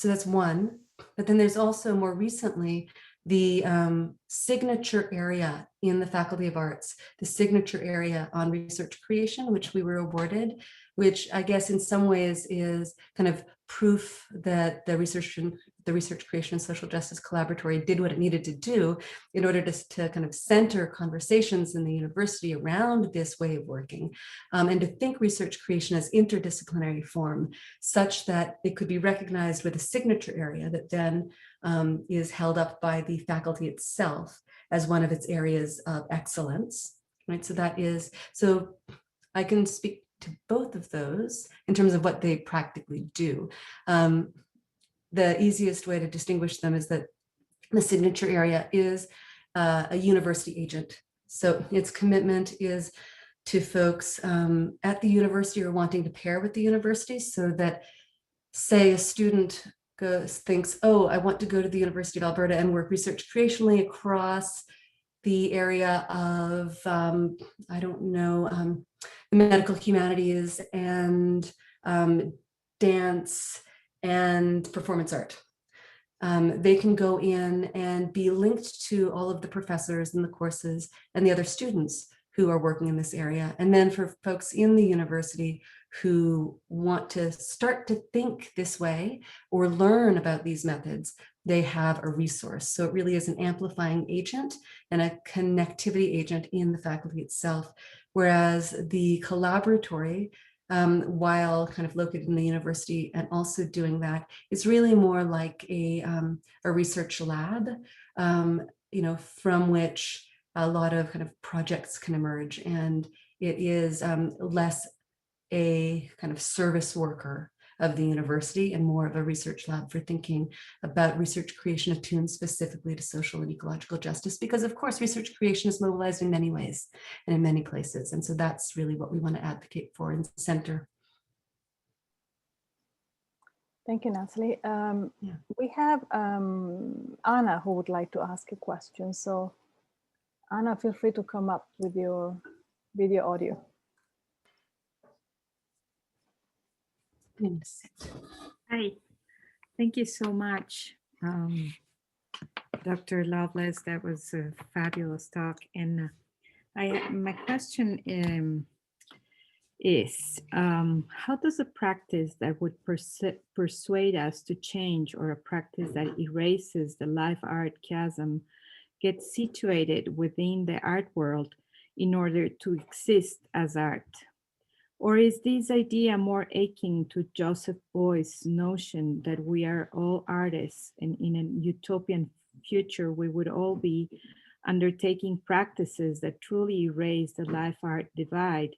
that's one. But then there's also more recently the signature area in the Faculty of Arts, the signature area on research creation, which we were awarded, which I guess in some ways is kind of proof that the Research Creation and Social Justice Collaboratory did what it needed to do in order to kind of center conversations in the university around this way of working, and to think research creation as interdisciplinary form, such that it could be recognized with a signature area that then is held up by the faculty itself as one of its areas of excellence, right? So that is, so I can speak to both of those in terms of what they practically do. The easiest way to distinguish them is that the signature area is a university agent. So its commitment is to folks at the university or wanting to pair with the university, so that, say, a student thinks, oh, I want to go to the University of Alberta and work research creationally across the area of, I don't know, the medical humanities and dance and performance art. They can go in and be linked to all of the professors and the courses and the other students who are working in this area. And then for folks in the university who want to start to think this way or learn about these methods, they have a resource. So it really is an amplifying agent and a connectivity agent in the faculty itself. Whereas the collaboratory, while kind of located in the university and also doing that, is really more like a research lab, from which a lot of kind of projects can emerge. And it is less a kind of service worker of the university and more of a research lab for thinking about research creation attuned specifically to social and ecological justice, because of course research creation is mobilized in many ways and in many places. And so that's really what we want to advocate for and center. Thank you, Natalie. Yeah. We have Anna who would like to ask a question. So Anna, feel free to come up with your video audio. Hi, thank you so much, Dr. Loveless. That was a fabulous talk. And my question is, how does a practice that would persuade us to change, or a practice that erases the life-art chasm, get situated within the art world in order to exist as art? Or is this idea more akin to Joseph Beuys' notion that we are all artists, and in a utopian future, we would all be undertaking practices that truly erase the life-art divide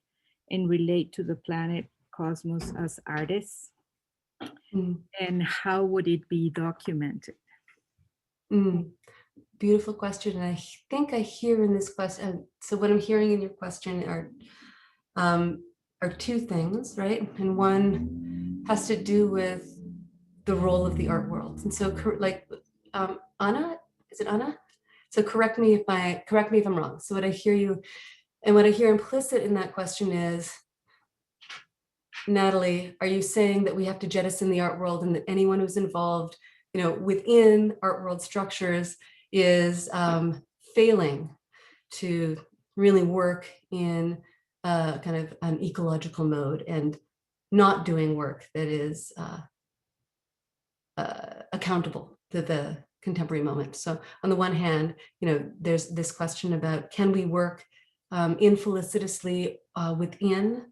and relate to the planet cosmos as artists? And how would it be documented? Beautiful question. And I think I hear in this question, so what I'm hearing in your question are two things, right? And one has to do with the role of the art world. And so like Anna, is it Anna? So correct me if I'm wrong. So what I hear you, and what I hear implicit in that question is, Natalie, are you saying that we have to jettison the art world, and that anyone who's involved, within art world structures is failing to really work in kind of an ecological mode and not doing work that is accountable to the contemporary moment? So on the one hand, there's this question about, can we work infelicitously within,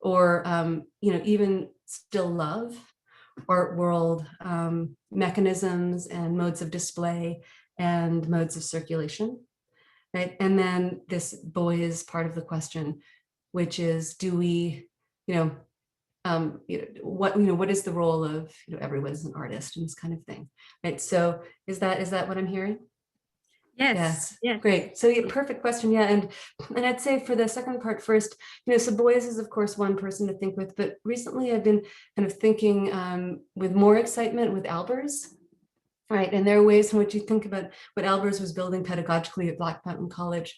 or even still love art world mechanisms and modes of display and modes of circulation, right? And then this Beuys part of the question, which is, do we, what is the role of everyone as an artist and this kind of thing, right? So is that what I'm hearing? Yes. Yes. Great. So yeah, perfect question. Yeah, and I'd say for the second part first, so Beuys is of course one person to think with, but recently I've been kind of thinking with more excitement with Albers. Right, and there are ways in which you think about what Albers was building pedagogically at Black Mountain College,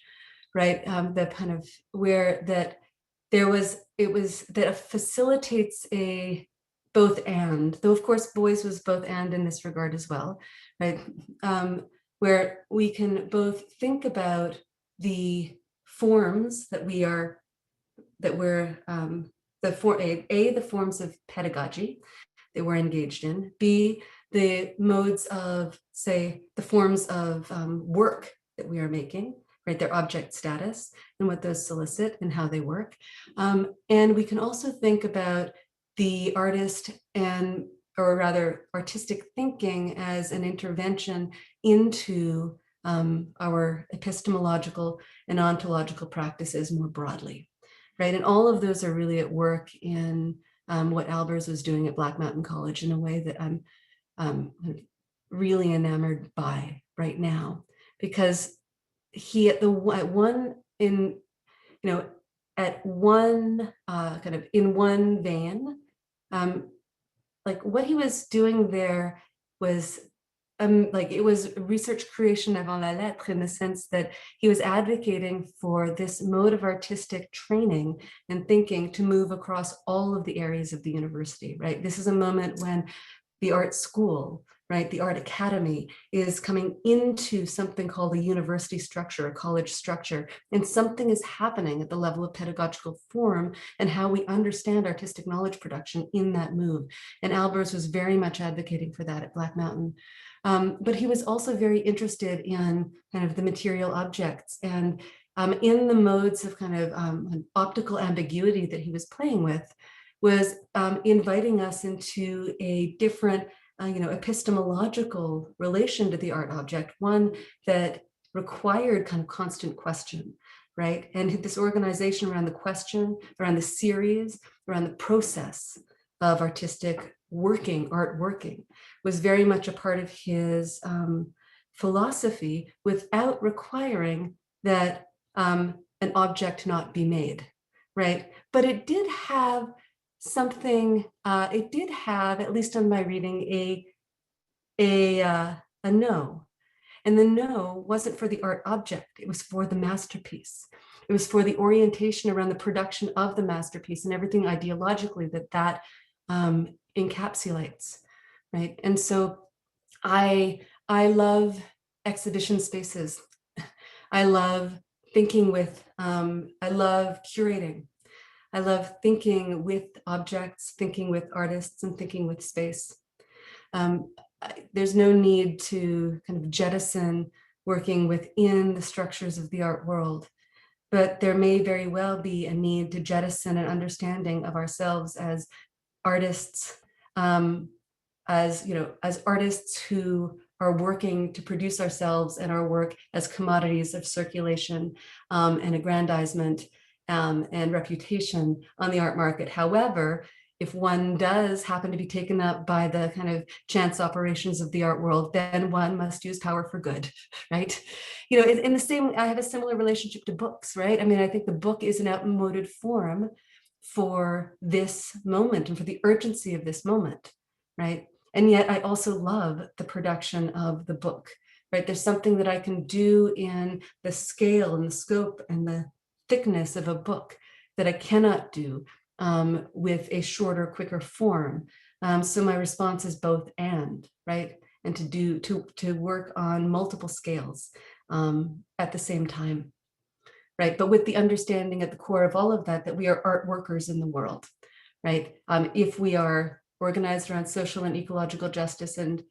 right? The kind of where that that facilitates a both and, though of course Beuys was both and in this regard as well, right? Where we can both think about the forms that we're the forms of pedagogy that we're engaged in, B, the modes of, say, the forms of work that we are making, right, their object status and what those solicit and how they work. And we can also think about the artist or rather artistic thinking as an intervention into our epistemological and ontological practices more broadly, right? And all of those are really at work in what Albers was doing at Black Mountain College in a way that I'm really enamored by right now, because he in one vein, like what he was doing there was like it was research creation avant la lettre, in the sense that he was advocating for this mode of artistic training and thinking to move across all of the areas of the university, right? This is a moment when the art school, right? The art academy is coming into something called a university structure, a college structure, and something is happening at the level of pedagogical form and how we understand artistic knowledge production in that move. And Albers was very much advocating for that at Black Mountain. But he was also very interested in kind of the material objects and in the modes of kind of optical ambiguity that he was playing with, was inviting us into a different epistemological relation to the art object, one that required kind of constant question, right? And this organization around the question, around the series, around the process of artistic working, art working, was very much a part of his philosophy without requiring that an object not be made, right? But it did have something, it did have, at least on my reading, a no. And the no wasn't for the art object, it was for the masterpiece. It was for the orientation around the production of the masterpiece and everything ideologically that encapsulates, right? And so I love exhibition spaces. I love thinking with, I love curating. I love thinking with objects, thinking with artists, and thinking with space. There's no need to kind of jettison working within the structures of the art world, but there may very well be a need to jettison an understanding of ourselves as artists, as artists who are working to produce ourselves and our work as commodities of circulation and aggrandizement and reputation on the art market. However, if one does happen to be taken up by the kind of chance operations of the art world, then one must use power for good, right? You know, in the same, I have a similar relationship to books, right? I mean, I think the book is an outmoded form for this moment and for the urgency of this moment, right? And yet I also love the production of the book, right? There's something that I can do in the scale and the scope and the thickness of a book that I cannot do with a shorter, quicker form. So my response is both and, right? And to work on multiple scales at the same time, right? But with the understanding at the core of all of that, that we are art workers in the world, right? If we are organized around social and ecological justice and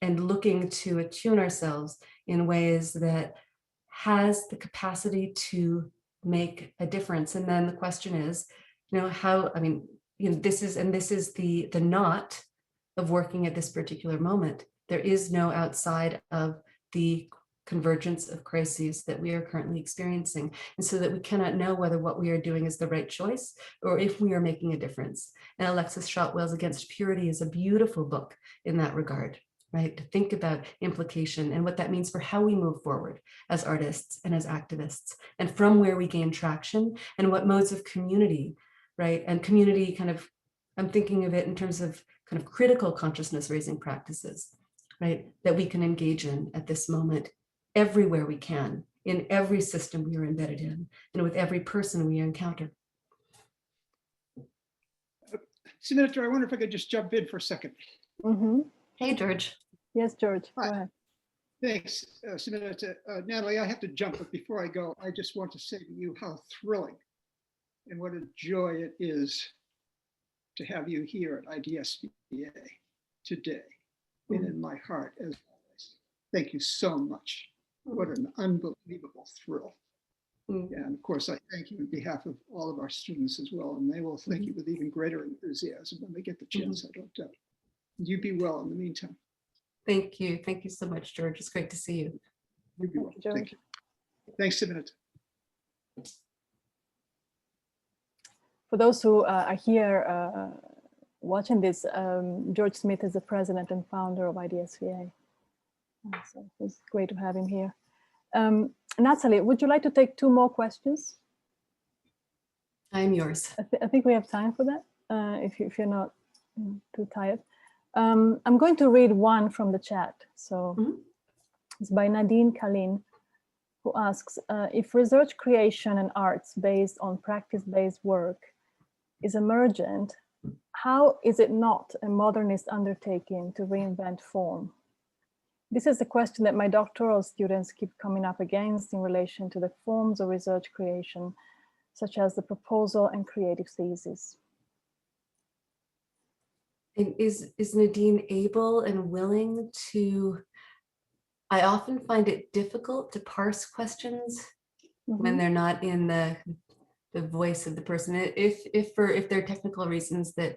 looking to attune ourselves in ways that has the capacity to make a difference. And then the question is, how, I mean, this is the not of working at this particular moment. There is no outside of the convergence of crises that we are currently experiencing. And so that we cannot know whether what we are doing is the right choice or if we are making a difference. And Alexis Shotwell's Against Purity is a beautiful book in that regard, right? To think about implication and what that means for how we move forward as artists and as activists, and from where we gain traction and what modes of community, right? And community kind of, I'm thinking of it in terms of kind of critical consciousness raising practices, right? That we can engage in at this moment, everywhere we can, in every system we are embedded in, and with every person we encounter. Senator, I wonder if I could just jump in for a second. Mm-hmm. Hey, George. Yes, George, Hi. go ahead. Thanks, Senator. Natalie, I have to jump, but before I go, I just want to say to you how thrilling and what a joy it is to have you here at IDSVA today and in my heart as always. Thank you so much. What an unbelievable thrill. And of course, I thank you on behalf of all of our students as well, and they will thank you with even greater enthusiasm when they get the chance, I don't doubt. You be well in the meantime. Thank you. Thank you so much, George. It's great to see you. You be well. George. Thank you. Thanks, Senator. For those who are here watching this, George Smith is the president and founder of IDSVA. So it's great to have him here. Natalie, would you like to take 2 more questions? I'm yours. I think we have time for that, if you're not too tired. I'm going to read one from the chat. So it's by Nadine Kalin, who asks, if research creation and arts based on practice-based work is emergent, how is it not a modernist undertaking to reinvent form? This is a question that my doctoral students keep coming up against in relation to the forms of research creation, such as the proposal and creative thesis. And is Nadine able and willing to, I often find it difficult to parse questions when they're not in the voice of the person. If there are technical reasons that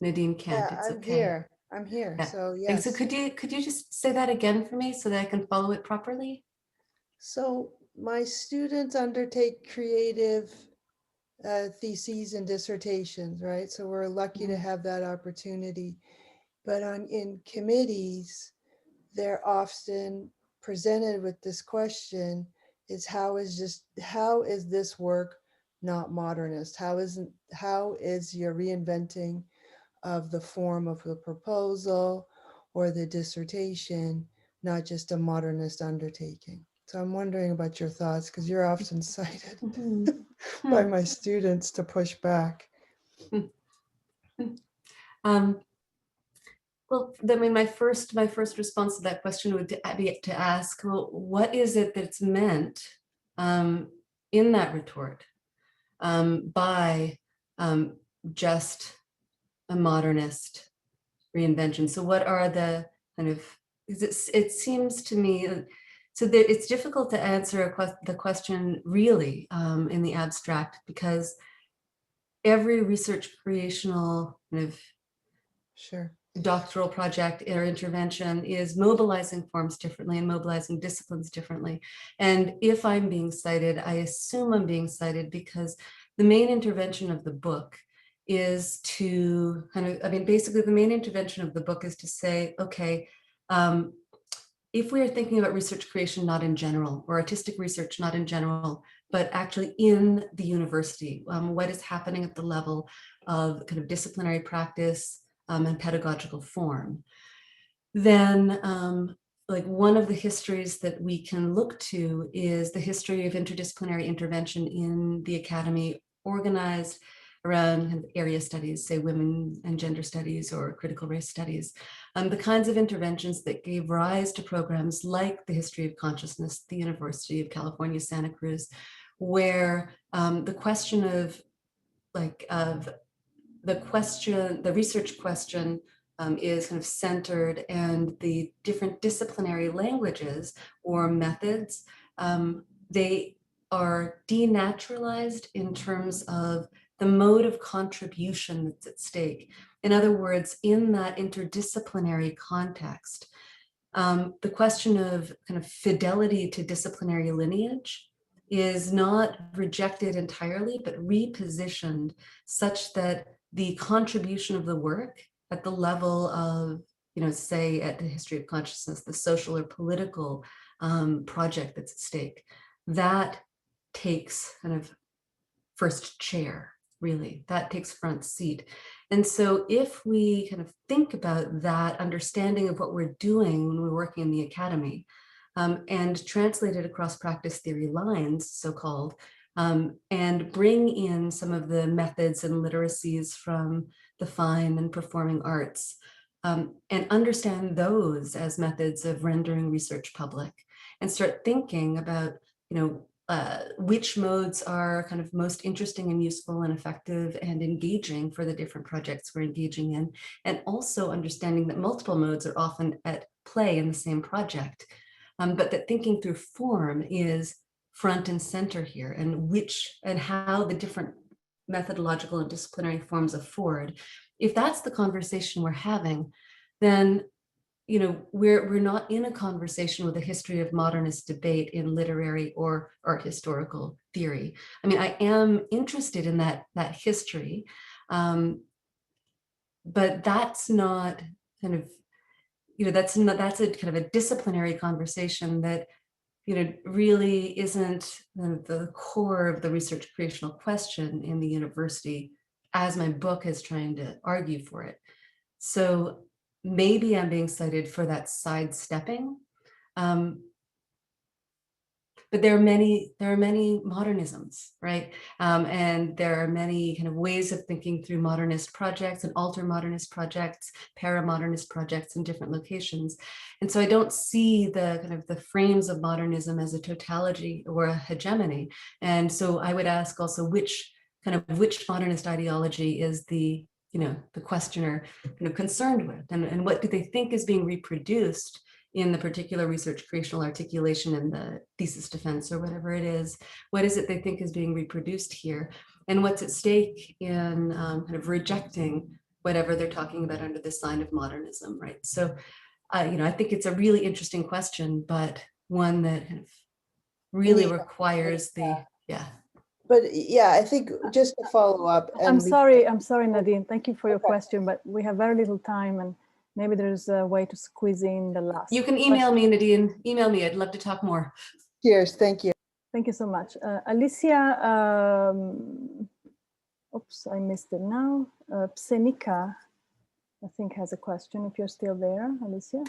Nadine can't, Yeah, it's I'm okay. here. I'm here. Yeah. So And yes. so could you just say that again for me so that I can follow it properly? So my students undertake creative theses and dissertations, right? So we're lucky to have that opportunity. But in committees, they're often presented with this question: is how is this work not modernist? How is your reinventing of the form of the proposal or the dissertation not just a modernist undertaking? So I'm wondering about your thoughts, because you're often cited by my students to push back. Well, I mean, my first response to that question would be to ask, well, what is it that's meant in that retort by just a modernist reinvention? So what are the kind of, it seems to me, so that it's difficult to answer the question really in the abstract, because every research creational kind of doctoral project or intervention is mobilizing forms differently and mobilizing disciplines differently. And if I'm being cited, I assume I'm being cited because the main intervention of the book is to kind of, I mean, basically the main intervention of the book is to say, okay, if we are thinking about research creation not in general, or artistic research not in general, but actually in the university, what is happening at the level of kind of disciplinary practice and pedagogical form, then like one of the histories that we can look to is the history of interdisciplinary intervention in the academy, organized around kind of area studies, say women and gender studies or critical race studies, the kinds of interventions that gave rise to programs like the History of Consciousness, the University of California, Santa Cruz, where the question of the research question is kind of centered, and the different disciplinary languages or methods, they are denaturalized in terms of the mode of contribution that's at stake. In other words, in that interdisciplinary context, the question of kind of fidelity to disciplinary lineage is not rejected entirely, but repositioned such that the contribution of the work at the level of, say at the History of Consciousness, the social or political project that's at stake, that takes kind of first chair, really, that takes front seat. And so if we kind of think about that understanding of what we're doing when we're working in the academy, and translate it across practice theory lines, so-called, and bring in some of the methods and literacies from the fine and performing arts, and understand those as methods of rendering research public, and start thinking about, which modes are kind of most interesting and useful and effective and engaging for the different projects we're engaging in, and also understanding that multiple modes are often at play in the same project. But that thinking through form is front and center here, and how the different methodological and disciplinary forms afford. If that's the conversation we're having, then we're not in a conversation with a history of modernist debate in literary or art historical theory. I mean, I am interested in that history, but that's not kind of, that's a kind of a disciplinary conversation that, really isn't the core of the research creational question in the university, as my book is trying to argue for it. So maybe I'm being cited for that sidestepping. but there are many modernisms, right? And there are many kind of ways of thinking through modernist projects and alter-modernist projects, para-modernist projects in different locations. And so I don't see the kind of the frames of modernism as a totality or a hegemony. And so I would ask also which modernist ideology is the questioner concerned with, and what do they think is being reproduced in the particular research creational articulation and the thesis defense or whatever it is. What is it they think is being reproduced here, and what's at stake in kind of rejecting whatever they're talking about under the sign of modernism, right? So I think it's a really interesting question, but one that kind of really requires But yeah, I think just to follow up. I'm sorry, Nadine. Thank you for your question, but we have very little time, and maybe there's a way to squeeze in the last. You can email me, Nadine. Email me. I'd love to talk more. Cheers. Thank you. Thank you so much. Alicia, oops, I missed it now. Psenika, I think, has a question, if you're still there, Alicia.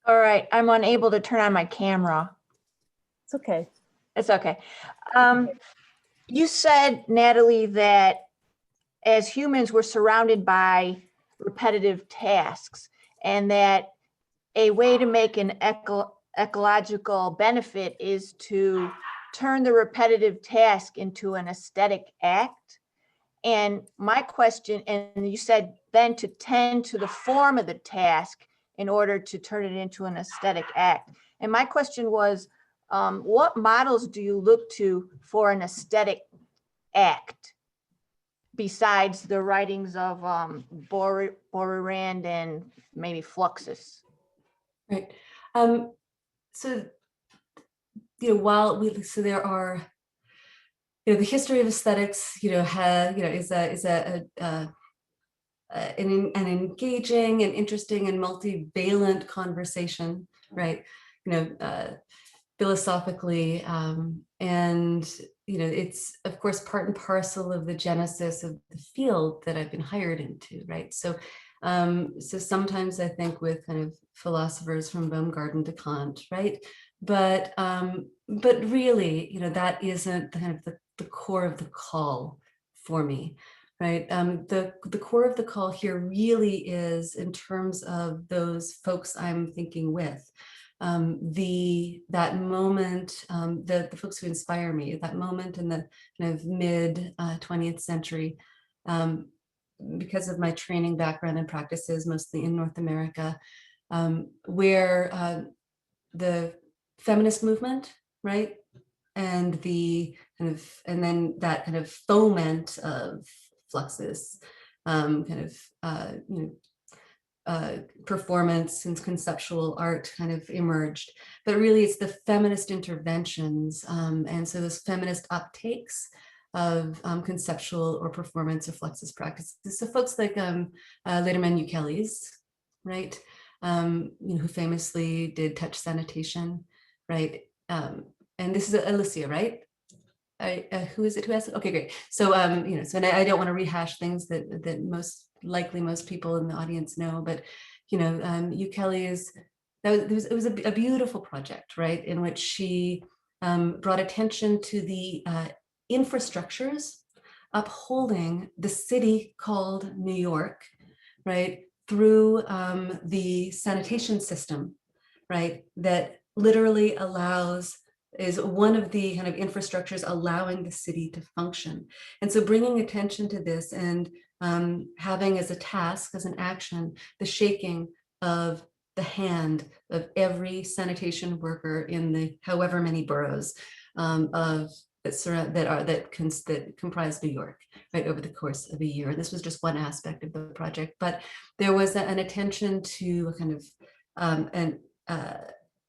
All right, I'm unable to turn on my camera. It's okay. It's okay. You said, Natalie, that as humans, we're surrounded by repetitive tasks, and that a way to make an ecological benefit is to turn the repetitive task into an aesthetic act. And my question, and you said then to tend to the form of the task in order to turn it into an aesthetic act. And my question was, what models do you look to for an aesthetic act besides the writings of Borrand and maybe Fluxus? Right. So there are, the history of aesthetics, is an engaging and interesting and multivalent conversation, right? Philosophically, and it's of course part and parcel of the genesis of the field that I've been hired into, right? So sometimes I think with kind of philosophers from Baumgarten to Kant, right? But really, that isn't kind of the core of the call for me, right? The core of the call here really is in terms of those folks I'm thinking with. That moment, the folks who inspire me, that moment in the kind of mid 20th century, because of my training background and practices, mostly in North America, where the feminist movement, right, and then that kind of foment of Fluxus, performance and conceptual art kind of emerged, but really it's the feminist interventions, and so those feminist uptakes of conceptual or performance or Fluxus practices. So folks like Lederman Ukeles, right, who famously did touch sanitation, right, and this is Alicia, right? Who is it who has it? Okay, great. So so I don't want to rehash things that most people in the audience know, but Ukeles, it was a beautiful project, right, in which she brought attention to the infrastructures upholding the city called New York, right, through the sanitation system, right, that literally is one of the kind of infrastructures allowing the city to function. And so bringing attention to this and having as a task, as an action, the shaking of the hand of every sanitation worker in the however many boroughs that comprise New York, right, over the course of a year. And this was just one aspect of the project, but there was an attention to a kind of an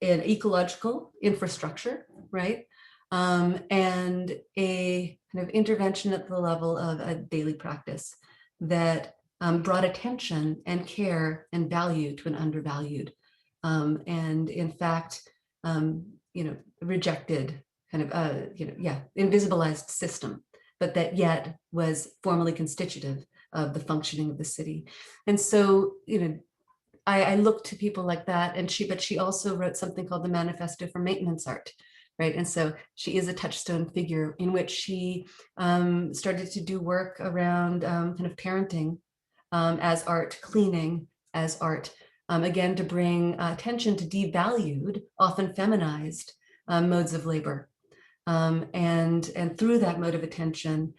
ecological infrastructure, right, and a kind of intervention at the level of a daily practice that brought attention and care and value to an undervalued, and in fact, rejected kind of invisibilized system, but that yet was formally constitutive of the functioning of the city. And so, I look to people like that, and she also wrote something called the Manifesto for Maintenance Art, right? And so she is a touchstone figure in which she started to do work around kind of parenting as art, cleaning as art, again, to bring attention to devalued, often feminized modes of labor. And through that mode of attention,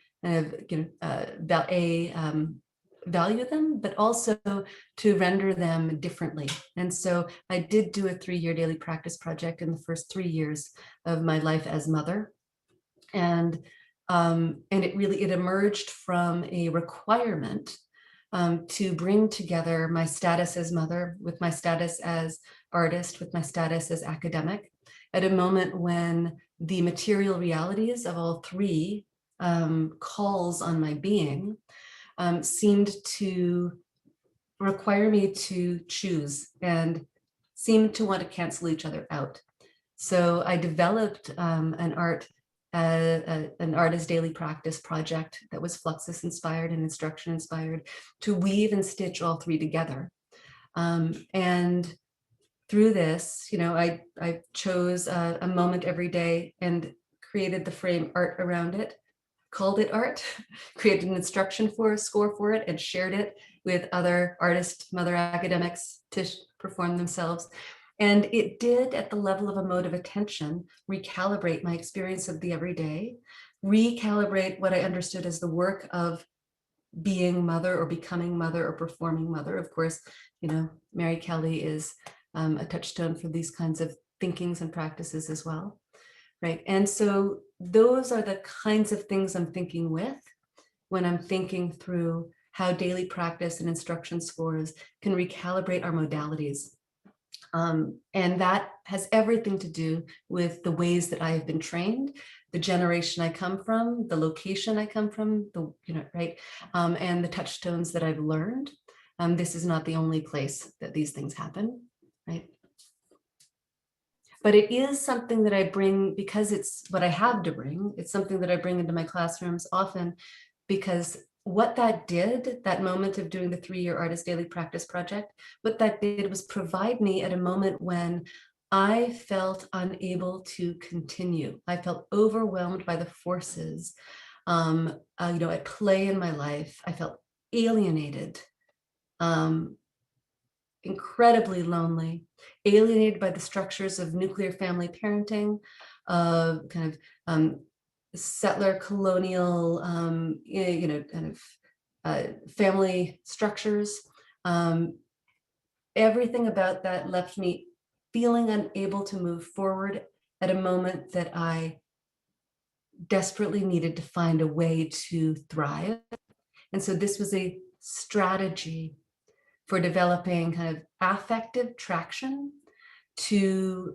value them, but also to render them differently. And so I did do a 3-year daily practice project in the first 3 years of my life as mother. And it emerged from a requirement to bring together my status as mother with my status as artist, with my status as academic, at a moment when the material realities of all three calls on my being seemed to require me to choose and seemed to want to cancel each other out. So I developed an artist daily practice project that was Fluxus inspired and instruction inspired to weave and stitch all three together. And through this, I chose a moment every day and created the frame art around it, called it art, created an instruction score for it, and shared it with other artists, mother academics to perform themselves. And it did, at the level of a mode of attention, recalibrate my experience of the everyday, recalibrate what I understood as the work of being mother or becoming mother or performing mother. Of course, Mary Kelly is a touchstone for these kinds of thinkings and practices as well, right? And so those are the kinds of things I'm thinking with when I'm thinking through how daily practice and instruction scores can recalibrate our modalities. And that has everything to do with the ways that I have been trained, the generation I come from, the location I come from, right? And the touchstones that I've learned. This is not the only place that these things happen, right? But it is something that I bring because it's what I have to bring. It's something that I bring into my classrooms often, because what that did, that moment of doing the 3-year artist daily practice project, what that did was provide me at a moment when I felt unable to continue. I felt overwhelmed by the forces, at play in my life. I felt alienated, incredibly lonely, alienated by the structures of nuclear family parenting, kind of settler colonial, family structures. Everything about that left me feeling unable to move forward at a moment that I desperately needed to find a way to thrive. And so this was a strategy for developing kind of affective traction to,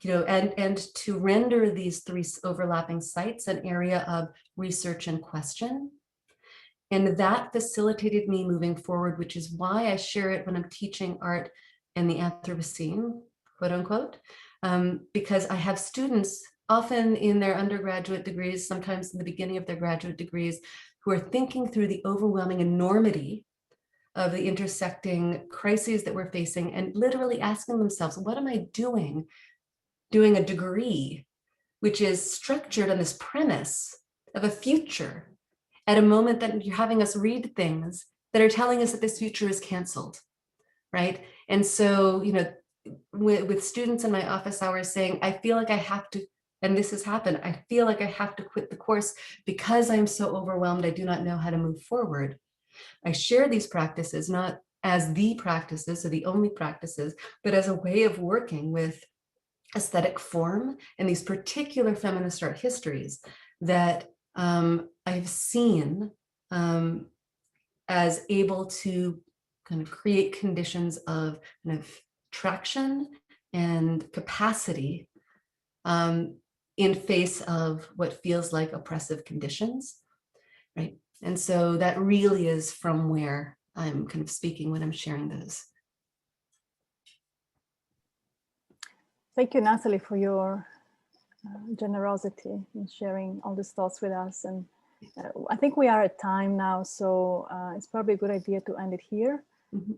and to render these three overlapping sites an area of research and question. And that facilitated me moving forward, which is why I share it when I'm teaching art in the Anthropocene, quote unquote, because I have students often in their undergraduate degrees, sometimes in the beginning of their graduate degrees, who are thinking through the overwhelming enormity of the intersecting crises that we're facing and literally asking themselves, what am I doing a degree which is structured on this premise of a future at a moment that you're having us read things that are telling us that this future is canceled, right? And so, with students in my office hours saying, I feel like I have to, and this has happened, I feel like I have to quit the course because I'm so overwhelmed, I do not know how to move forward. I share these practices not as the practices or the only practices, but as a way of working with aesthetic form and these particular feminist art histories that I've seen as able to kind of create conditions of kind of traction and capacity in face of what feels like oppressive conditions, right? And so that really is from where I'm kind of speaking when I'm sharing those. Thank you, Natalie, for your generosity in sharing all these thoughts with us. And I think we are at time now, so it's probably a good idea to end it here. Mm-hmm.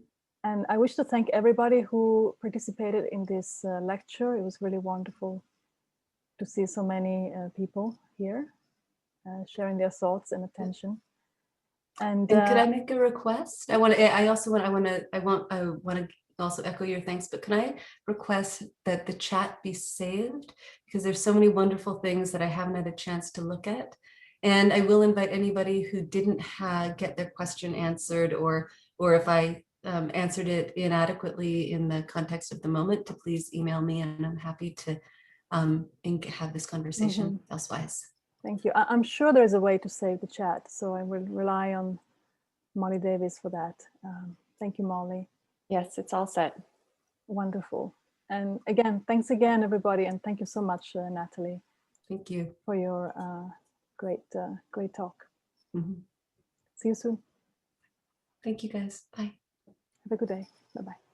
And I wish to thank everybody who participated in this lecture. It was really wonderful to see so many people here sharing their thoughts and attention. And could I make a request? I want to also echo your thanks, but can I request that the chat be saved? Because there's so many wonderful things that I haven't had a chance to look at. And I will invite anybody who didn't get their question answered, or if I answered it inadequately in the context of the moment, to please email me, and I'm happy to have this conversation elsewise. Thank you. I'm sure there's a way to save the chat, so I will rely on Molly Davis for that. Thank you, Molly. Yes, it's all set. Wonderful. And again, thanks again, everybody. And thank you so much, Natalie. Thank you for your great talk. See you soon. Thank you, guys. Bye. Have a good day. Bye-bye.